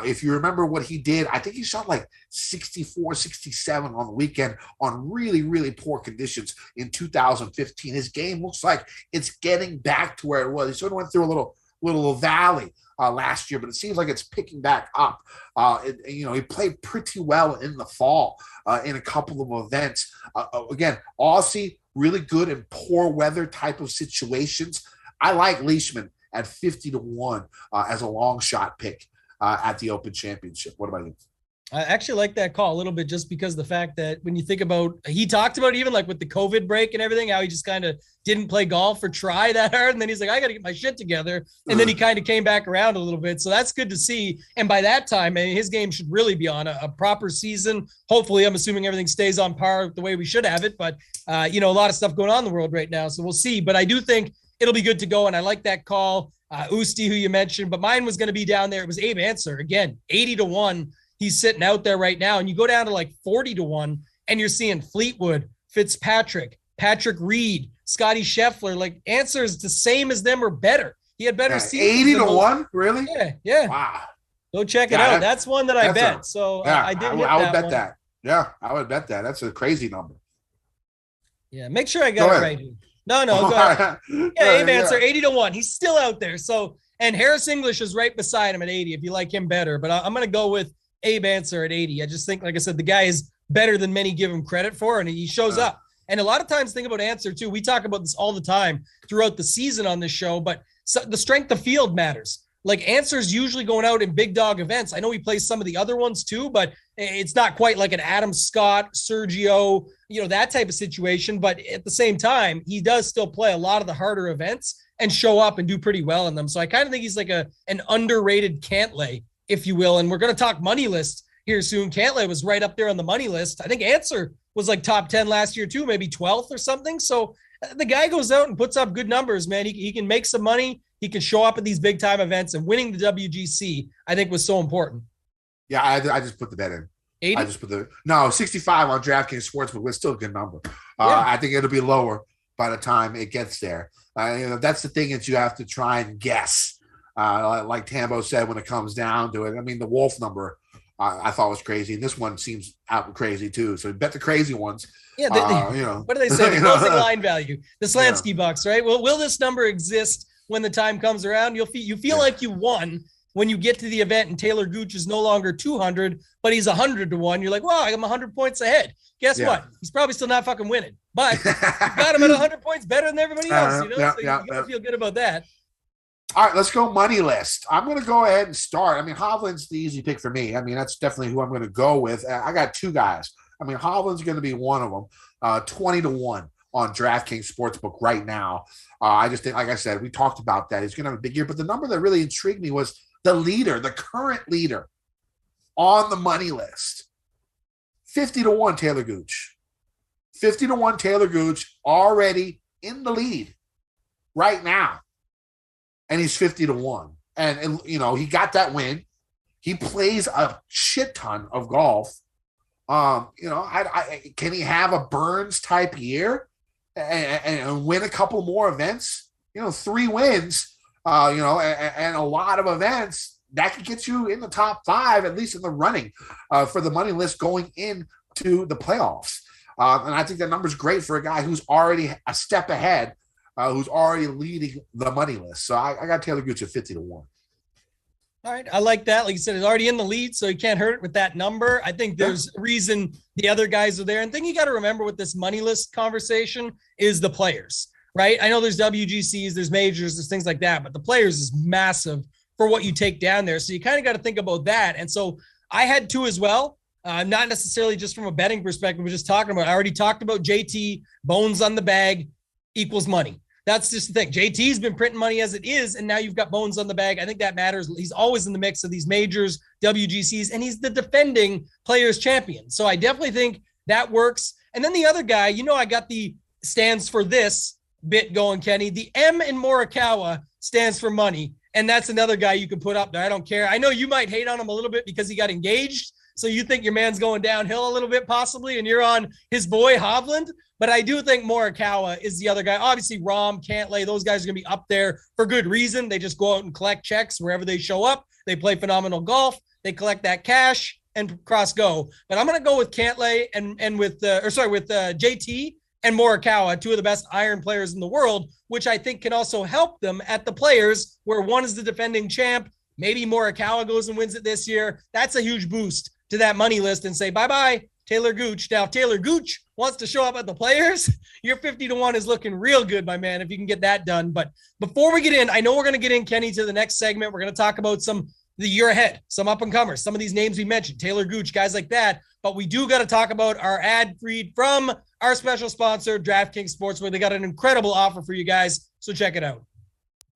if you remember what he did, I think he shot like 64, 67 on the weekend on really, really poor conditions in 2015. His game looks like it's getting back to where it was. He sort of went through a little valley last year, but it seems like it's picking back up. He played pretty well in the fall in a couple of events. Again, Aussie, really good in poor weather type of situations. I like Leishman at 50-1 as a long shot pick at the Open Championship. What about you? I actually like that call a little bit just because the fact that when you think about, he talked about even like with the COVID break and everything, how he just kind of didn't play golf or try that hard. And then he's like, I got to get my shit together. And then he kind of came back around a little bit. So that's good to see. And by that time, his game should really be on a proper season. Hopefully, I'm assuming everything stays on par the way we should have it. But, a lot of stuff going on in the world right now. So we'll see. But I do think it'll be good to go. And I like that call. Usti, who you mentioned, but mine was going to be down there. It was Abe Answer. Again, 80-1. He's sitting out there right now. And you go down to like 40-1 and you're seeing Fleetwood, Fitzpatrick, Patrick Reed, Scotty Scheffler, like Answer's the same as them or better. He had better seasons. 80-1, really? Yeah. Wow. Go check it out. That's one that I bet. I did. I would bet that. Yeah, I would bet that. That's a crazy number. Yeah, make sure I got it right here. No, go ahead. Yeah, Abe Answer, 80-1. He's still out there. So, and Harris English is right beside him at 80 if you like him better. But I'm going to go with Abe Answer at 80. I just think, like I said, the guy is better than many give him credit for, and he shows up. And a lot of times think about Answer too. We talk about this all the time throughout the season on this show, but the strength of field matters. Like Answer's usually going out in big dog events. I know he plays some of the other ones too, but it's not quite like an Adam Scott, Sergio, that type of situation. But at the same time, he does still play a lot of the harder events and show up and do pretty well in them. So I kind of think he's like an underrated Cantlay, if you will. And we're going to talk money list here soon. Cantlay was right up there on the money list. I think Answer was like top 10 last year too, maybe 12th or something. So the guy goes out and puts up good numbers, man. He can make some money. He can show up at these big time events, and winning the WGC, I think, was so important. Yeah, I just put the bet in. 80? I just put 65 on DraftKings Sportsbook was still a good number. Yeah. I think it'll be lower by the time it gets there. That's the thing that you have to try and guess. Like Tambo said, when it comes down to it, I mean, the Wolf number I thought was crazy, and this one seems out crazy too. So bet the crazy ones. Yeah, what do they say? The closing line value, the Slansky bucks, right? Well, will this number exist when the time comes around? You feel like you won when you get to the event and Taylor Gooch is no longer 200, but he's 100-1. You're like, wow, I'm 100 points ahead. Guess what? He's probably still not fucking winning, but you got him at 100 points better than everybody else. So you gotta feel good about that. All right, let's go money list. I'm going to go ahead and start. I mean, Hovland's the easy pick for me. I mean, that's definitely who I'm going to go with. I got two guys. I mean, Hovland's going to be one of them. 20-1 on DraftKings Sportsbook right now. I just think, like I said, we talked about that. He's going to have a big year. But the number that really intrigued me was the current leader on the money list. 50-1 Taylor Gooch. 50-1 Taylor Gooch already in the lead right now. And he's 50-1. And he got that win. He plays a shit ton of golf. Can he have a Burns type year and win a couple more events? 3 wins, and a lot of events that could get you in the top 5, at least in the running for the money list going into the playoffs. And I think that number's great for a guy who's already a step ahead, who's already leading the money list. So I got Taylor Gooch at 50-1. All right. I like that. Like you said, he's already in the lead, so you can't hurt it with that number. I think there's a reason the other guys are there. And the thing you got to remember with this money list conversation is the players, right? I know there's WGCs, there's majors, there's things like that, but the players is massive for what you take down there. So you kind of got to think about that. And so I had 2 as well. Not necessarily just from a betting perspective, we're just talking about, I already talked about JT, bones on the bag equals money. That's just the thing. JT's been printing money as it is, and now you've got bones on the bag. I think that matters. He's always in the mix of these majors, WGCs, and he's the defending players champion. So I definitely think that works. And then the other guy, I got the stands for this bit going, Kenny. The M in Morikawa stands for money, and that's another guy you can put up there. I don't care. I know you might hate on him a little bit because he got engaged, so you think your man's going downhill a little bit possibly, and you're on his boy Hovland. But I do think Morikawa is the other guy. Obviously, Rahm, Cantlay, those guys are going to be up there for good reason. They just go out and collect checks wherever they show up. They play phenomenal golf. They collect that cash and cross go. But I'm going to go with Cantlay with JT and Morikawa, 2 of the best iron players in the world, which I think can also help them at the players where one is the defending champ. Maybe Morikawa goes and wins it this year. That's a huge boost to that money list and say, bye-bye, Taylor Gooch. Now, if Taylor Gooch wants to show up at the players, your 50-1 is looking real good, my man, if you can get that done. But before we get in, I know we're going to get in, Kenny, to the next segment. We're going to talk about some the year ahead, some up and comers, some of these names we mentioned, Taylor Gooch, guys like that. But we do got to talk about our ad read from our special sponsor, DraftKings Sportsbook. They got an incredible offer for you guys, so check it out.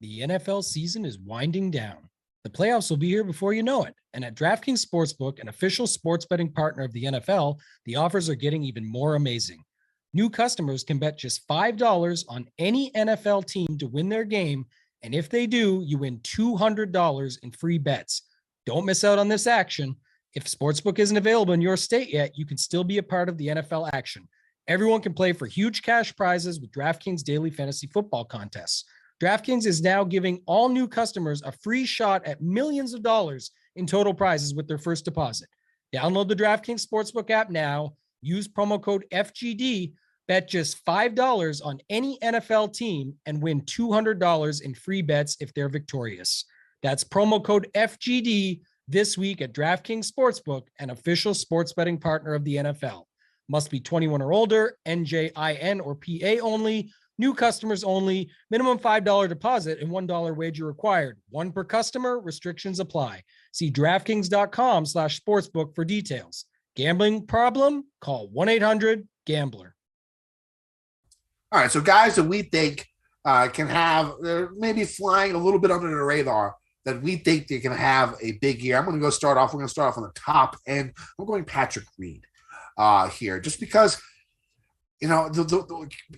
The NFL season is winding down. The playoffs will be here before you know it. And at DraftKings Sportsbook, an official sports betting partner of the NFL, the offers are getting even more amazing. New customers can bet just $5 on any NFL team to win their game, and if they do, you win $200 in free bets. Don't miss out on this action. If Sportsbook isn't available in your state yet, you can still be a part of the NFL action. Everyone can play for huge cash prizes with DraftKings Daily Fantasy Football contests. DraftKings is now giving all new customers a free shot at millions of dollars in total prizes with their first deposit. Download the DraftKings Sportsbook app now. Use promo code FGD. Bet just $5 on any NFL team and win $200 in free bets if they're victorious. That's promo code FGD this week at DraftKings Sportsbook, an official sports betting partner of the NFL. Must be 21 or older, NJIN or PA only, new customers only, minimum $5 deposit and $1 wager required. One per customer, restrictions apply. See DraftKings.com/sportsbook for details. Gambling problem? Call 1-800-GAMBLER. All right, so guys that we think can have, maybe flying a little bit under the radar, that we think they can have a big year. We're going to start off on the top end. I'm going Patrick Reed here, just because, you know,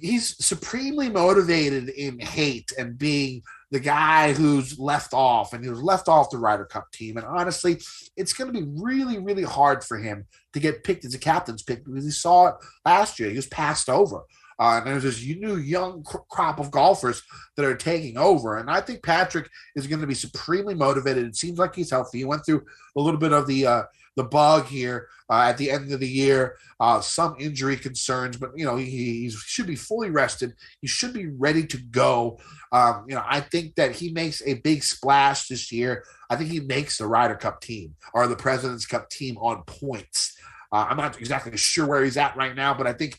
he's supremely motivated in hate and being the guy who's left off, and he was left off the Ryder Cup team. And honestly, it's going to be really, really hard for him to get picked as a captain's pick, because he saw it last year. He was passed over. And there's this new young crop of golfers that are taking over. And I think Patrick is going to be supremely motivated. It seems like he's healthy. He went through a little bit of the bug here at the end of the year, some injury concerns, but, you know, he should be fully rested. He should be ready to go. You know, I think that he makes a big splash this year. I think he makes the Ryder Cup team or the President's Cup team on points. I'm not exactly sure where he's at right now, but I think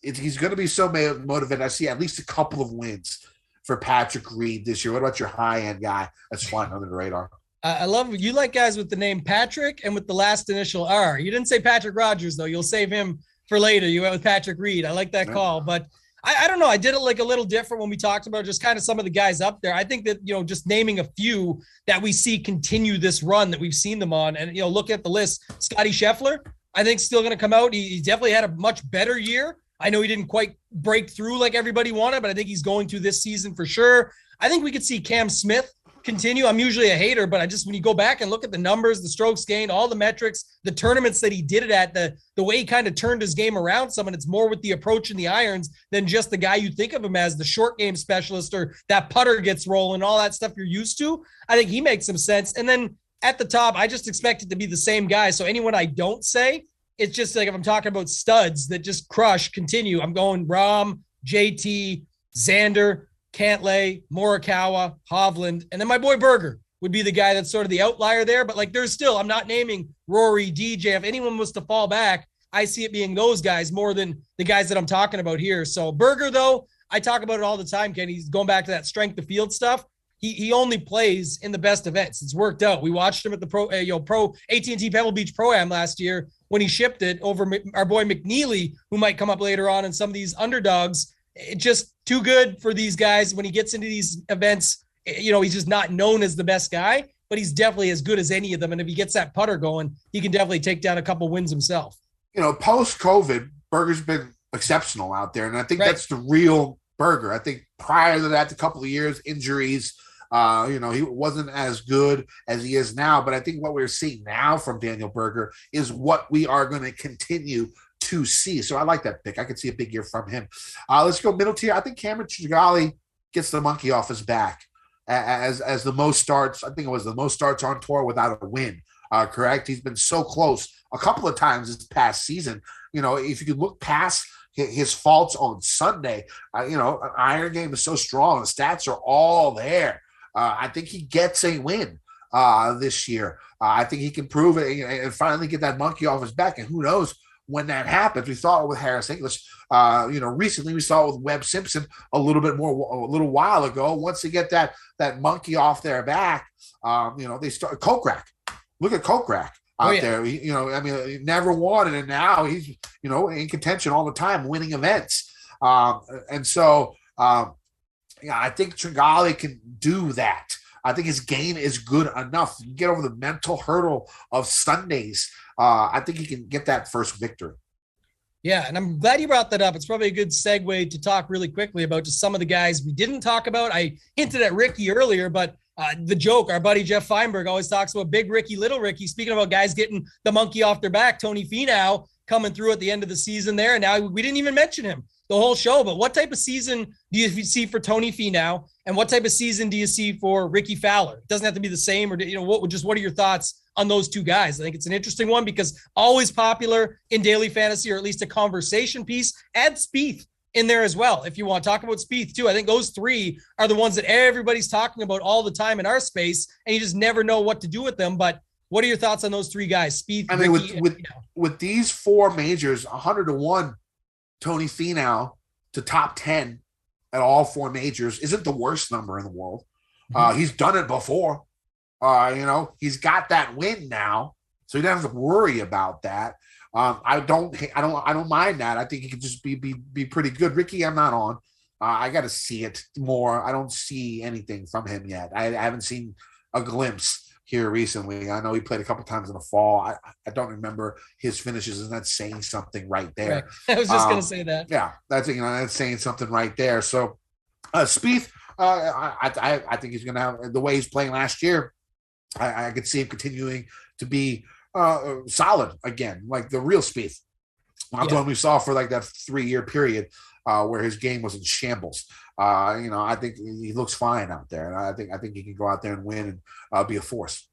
he's going to be so motivated. I see at least a couple of wins for Patrick Reed this year. What about your high-end guy that's flying under the radar? I love you like guys with the name Patrick and with the last initial R. You didn't say Patrick Rogers, though. You'll save him for later. You went with Patrick Reed. I like that call. But I don't know. I did it like a little different when we talked about just kind of some of the guys up there. I think that, you know, just naming a few that we see continue this run that we've seen them on. And, you know, look at the list. Scotty Scheffler, I think, still going to come out. He definitely had a much better year. I know he didn't quite break through like everybody wanted, but I think he's going to this season for sure. I think we could see Cam Smith continue. I'm usually a hater, but when you go back and look at the numbers, the strokes gained, all the metrics, the tournaments that he did it at, the way he kind of turned his game around some, and it's more with the approach and the irons than just the guy you think of him as, the short game specialist, or that putter gets rolling, all that stuff you're used to. I think he makes some sense. And then at the top, I just expect it to be the same guy. So anyone I don't say, it's just like if I'm talking about studs that just crush, continue, I'm going Rahm, JT, Xander, Cantlay, Morikawa, Hovland, and then my boy Berger would be the guy that's sort of the outlier there. But like, there's still, I'm not naming Rory, DJ. If anyone was to fall back, I see it being those guys more than the guys that I'm talking about here. So Berger, though, I talk about it all the time, Ken. He's going back to that strength of field stuff. He only plays in the best events. It's worked out. We watched him at the pro AT&T Pebble Beach Pro-Am last year when he shipped it over our boy McNeely, who might come up later on, and some of these underdogs. It's just too good for these guys. When he gets into these events, you know, he's just not known as the best guy, but he's definitely as good as any of them. And if he gets that putter going, he can definitely take down a couple wins himself. You know, post-COVID, Berger's been exceptional out there. And I think that's the real Berger. I think prior to that, a couple of years, injuries, you know, he wasn't as good as he is now. But I think what we're seeing now from Daniel Berger is what we are going to continue to see. So I like that pick. I could see a big year from him. Let's go middle tier. I think Cameron Chigali gets the monkey off his back as the most starts. I think it was the most starts on tour without a win. Correct. He's been so close a couple of times this past season. You know, if you could look past his faults on Sunday, you know, an iron game is so strong. The stats are all there. I think he gets a win this year. I think he can prove it and finally get that monkey off his back. And who knows when that happens. We saw it with Harris English. Recently we saw it with Webb Simpson a little while ago. Once they get that monkey off their back, they start Kokrak. Look at Kokrak out there. He never won, and now he's in contention all the time, winning events. I think Tringali can do that. I think his game is good enough. You get over the mental hurdle of Sundays. I think he can get that first victory. Yeah, and I'm glad you brought that up. It's probably a good segue to talk really quickly about just some of the guys we didn't talk about. I hinted at Ricky earlier, but the joke, our buddy Jeff Feinberg always talks about Big Ricky, Little Ricky. Speaking about guys getting the monkey off their back, Tony Finau coming through at the end of the season there. And now we didn't even mention him the whole show, but what type of season do you see for Tony Finau, and what type of season do you see for Ricky Fowler? It doesn't have to be the same, or what are your thoughs on those two guys? I think it's an interesting one because always popular in daily fantasy, or at least a conversation piece. Add Spieth in there as well if you want to talk about Spieth too. I think those three are the ones that everybody's talking about all the time in our space, and you just never know what to do with them. But what are your thoughts on those three guys? Spieth, I mean, Ricky, with these four majors, 100-1. Tony Finau to top 10 at all four majors isn't the worst number in the world. He's done it before. He's got that win now, so he doesn't have to worry about that. I don't mind that. I think he could just be pretty good. Ricky, I'm not on. I got to see it more. I don't see anything from him yet. I haven't seen a glimpse here recently. I know he played a couple times in the fall. I don't remember his finishes, and that's saying something right there. Right. I was just going to say that. Yeah, that's saying something right there. So Spieth, I think he's going to have the way he's playing last year. I could see him continuing to be solid again, like the real Spieth. Not the one we saw for like that 3-year period where his game was in shambles. I think he looks fine out there, and I think he can go out there and win and be a force.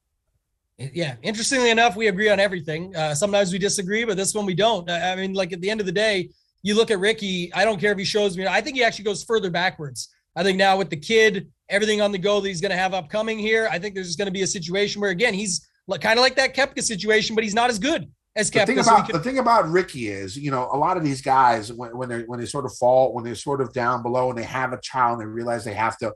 Yeah, interestingly enough, we agree on everything. Sometimes we disagree, but this one we don't. I mean, like at the end of the day, you look at Ricky. I don't care if he shows me. I think he actually goes further backwards. I think now with the kid, everything on the go that he's going to have upcoming here, I think there's just going to be a situation where again he's kind of like that Koepka situation, but he's not as good as Koepka. The thing about Ricky is, a lot of these guys when they sort of fall, when they're sort of down below and they have a child and they realize they have to,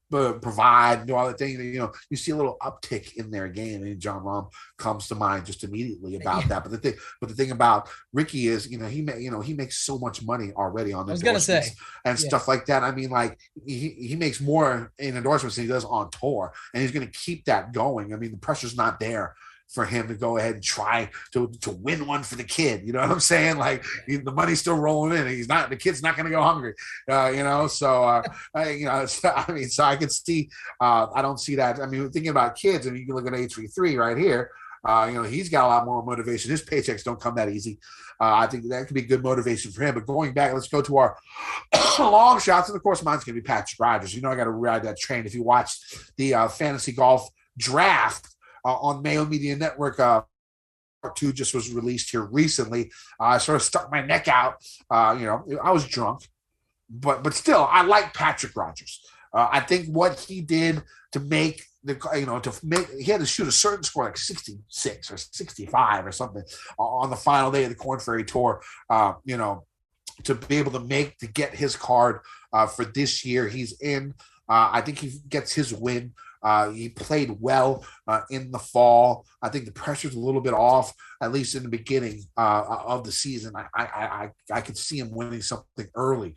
provide and do all the things, you see a little uptick in their game. And John Rahm comes to mind just immediately about that. But the thing about Ricky is, he makes so much money already on endorsements and stuff like that. I mean, like he makes more in endorsements than he does on tour, and he's going to keep that going. I mean, the pressure's not there for him to go ahead and try to win one for the kid. You know what I'm saying? Like the money's still rolling in. The kid's not going to go hungry, So I could see, I don't see that. I mean, thinking about kids, I mean, you can look at H33 right here. He's got a lot more motivation. His paychecks don't come that easy. I think that could be good motivation for him. But going back, let's go to our long shots. And of course, mine's going to be Patrick Rogers. I got to ride that train. If you watched the fantasy golf draft, on Mayo Media Network, part 2 just was released here recently. I sort of stuck my neck out. I was drunk, but still, I like Patrick Rogers. I think what he did to make he had to shoot a certain score like 66 or 65 or something on the final day of the Korn Ferry Tour. To be able to get his card for this year. He's in. I think he gets his win. He played well in the fall. I think the pressure's a little bit off, at least in the beginning of the season. I could see him winning something early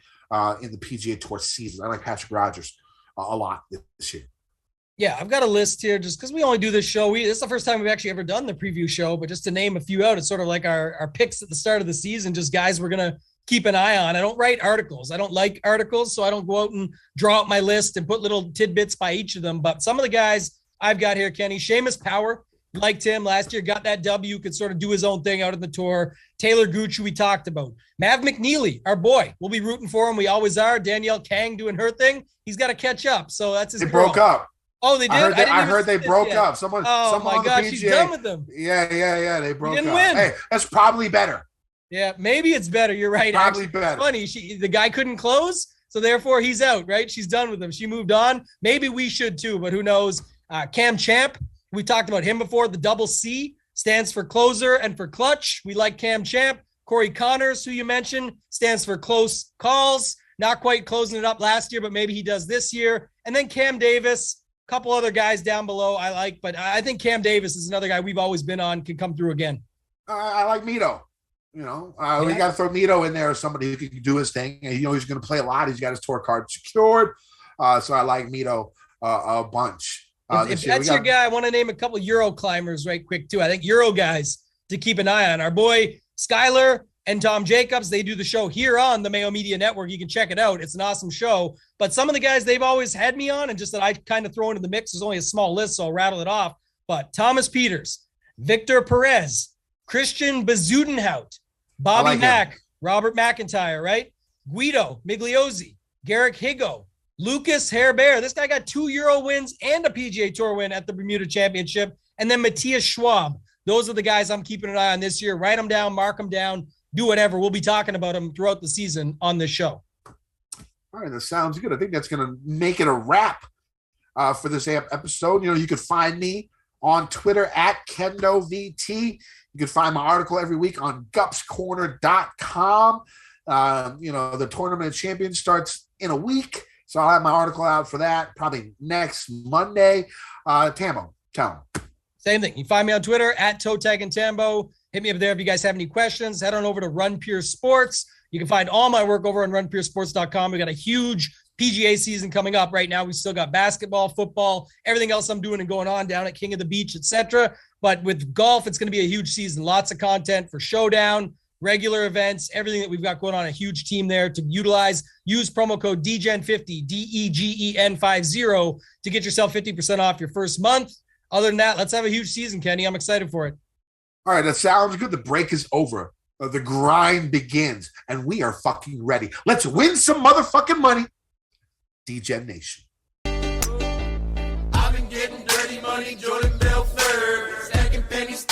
in the PGA Tour season. I like Patrick Rogers a lot this year. Yeah, I've got a list here just because we only do this show. This is the first time we've actually ever done the preview show, but just to name a few out, it's sort of like our picks at the start of the season, just guys we're going to keep an eye on. I don't write articles. I don't like articles, so I don't go out and draw out my list and put little tidbits by each of them. But some of the guys I've got here, Kenny, Seamus Power, liked him last year, got that W, could sort of do his own thing out on the tour. Taylor Gooch, who we talked about. Mav McNeely, our boy. We'll be rooting for him. We always are. Danielle Kang doing her thing. He's got to catch up. So that's his They broke up. Oh, they did? I heard they broke up. Someone my God, she's done with them. Yeah. They broke up. Win. Hey, that's probably better. Yeah, maybe it's better. You're right. Probably actually, better. Funny, the guy couldn't close, so therefore he's out, right? She's done with him. She moved on. Maybe we should too, but who knows? Cam Champ, we talked about him before. The double C stands for closer and for clutch. We like Cam Champ. Corey Connors, who you mentioned, stands for close calls. Not quite closing it up last year, but maybe he does this year. And then Cam Davis, a couple other guys down below I like, but I think Cam Davis is another guy we've always been on, can come through again. I like Mito. We got to throw Mito in there as somebody who can do his thing. And, he's going to play a lot. He's got his tour card secured. So I like Mito a bunch. If that's your guy, I want to name a couple Euro climbers right quick, too. I think Euro guys to keep an eye on. Our boy Skyler and Tom Jacobs, they do the show here on the Mayo Media Network. You can check it out. It's an awesome show. But some of the guys they've always had me on and just that I kind of throw into the mix. There's only a small list, so I'll rattle it off. But Thomas Peters, Victor Perez, Christian Bezudenhout, Bobby Mack, Robert McIntyre, right? Guido Migliozzi, Garrick Higo, Lucas Herbert. This guy got 2 Euro wins and a PGA Tour win at the Bermuda Championship. And then Matthias Schwab. Those are the guys I'm keeping an eye on this year. Write them down, mark them down, do whatever. We'll be talking about them throughout the season on this show. All right, that sounds good. I think that's going to make it a wrap for this episode. You can find me on Twitter at KendoVT. You can find my article every week on gupscorner.com. The Tournament of Champions starts in a week, so I'll have my article out for that probably next Monday. Tambo, tell them. Same thing. You find me on Twitter at Totag and Tambo. Hit me up there if you guys have any questions. Head on over to Run Pure Sports. You can find all my work over on runpuresports.com. We got a huge PGA season coming up right now. We still got basketball, football, everything else I'm doing and going on down at King of the Beach, etc. But with golf, it's going to be a huge season. Lots of content for Showdown, regular events, everything that we've got going on. A huge team there to utilize. Use promo code DEGEN50, DEGEN50 to get yourself 50% off your first month. Other than that, let's have a huge season, Kenny. I'm excited for it. All right, that sounds good. The break is over. The grind begins, and we are fucking ready. Let's win some motherfucking money. Degen Nation. I've been getting dirty money, Jordan Belfort, stacking pennies.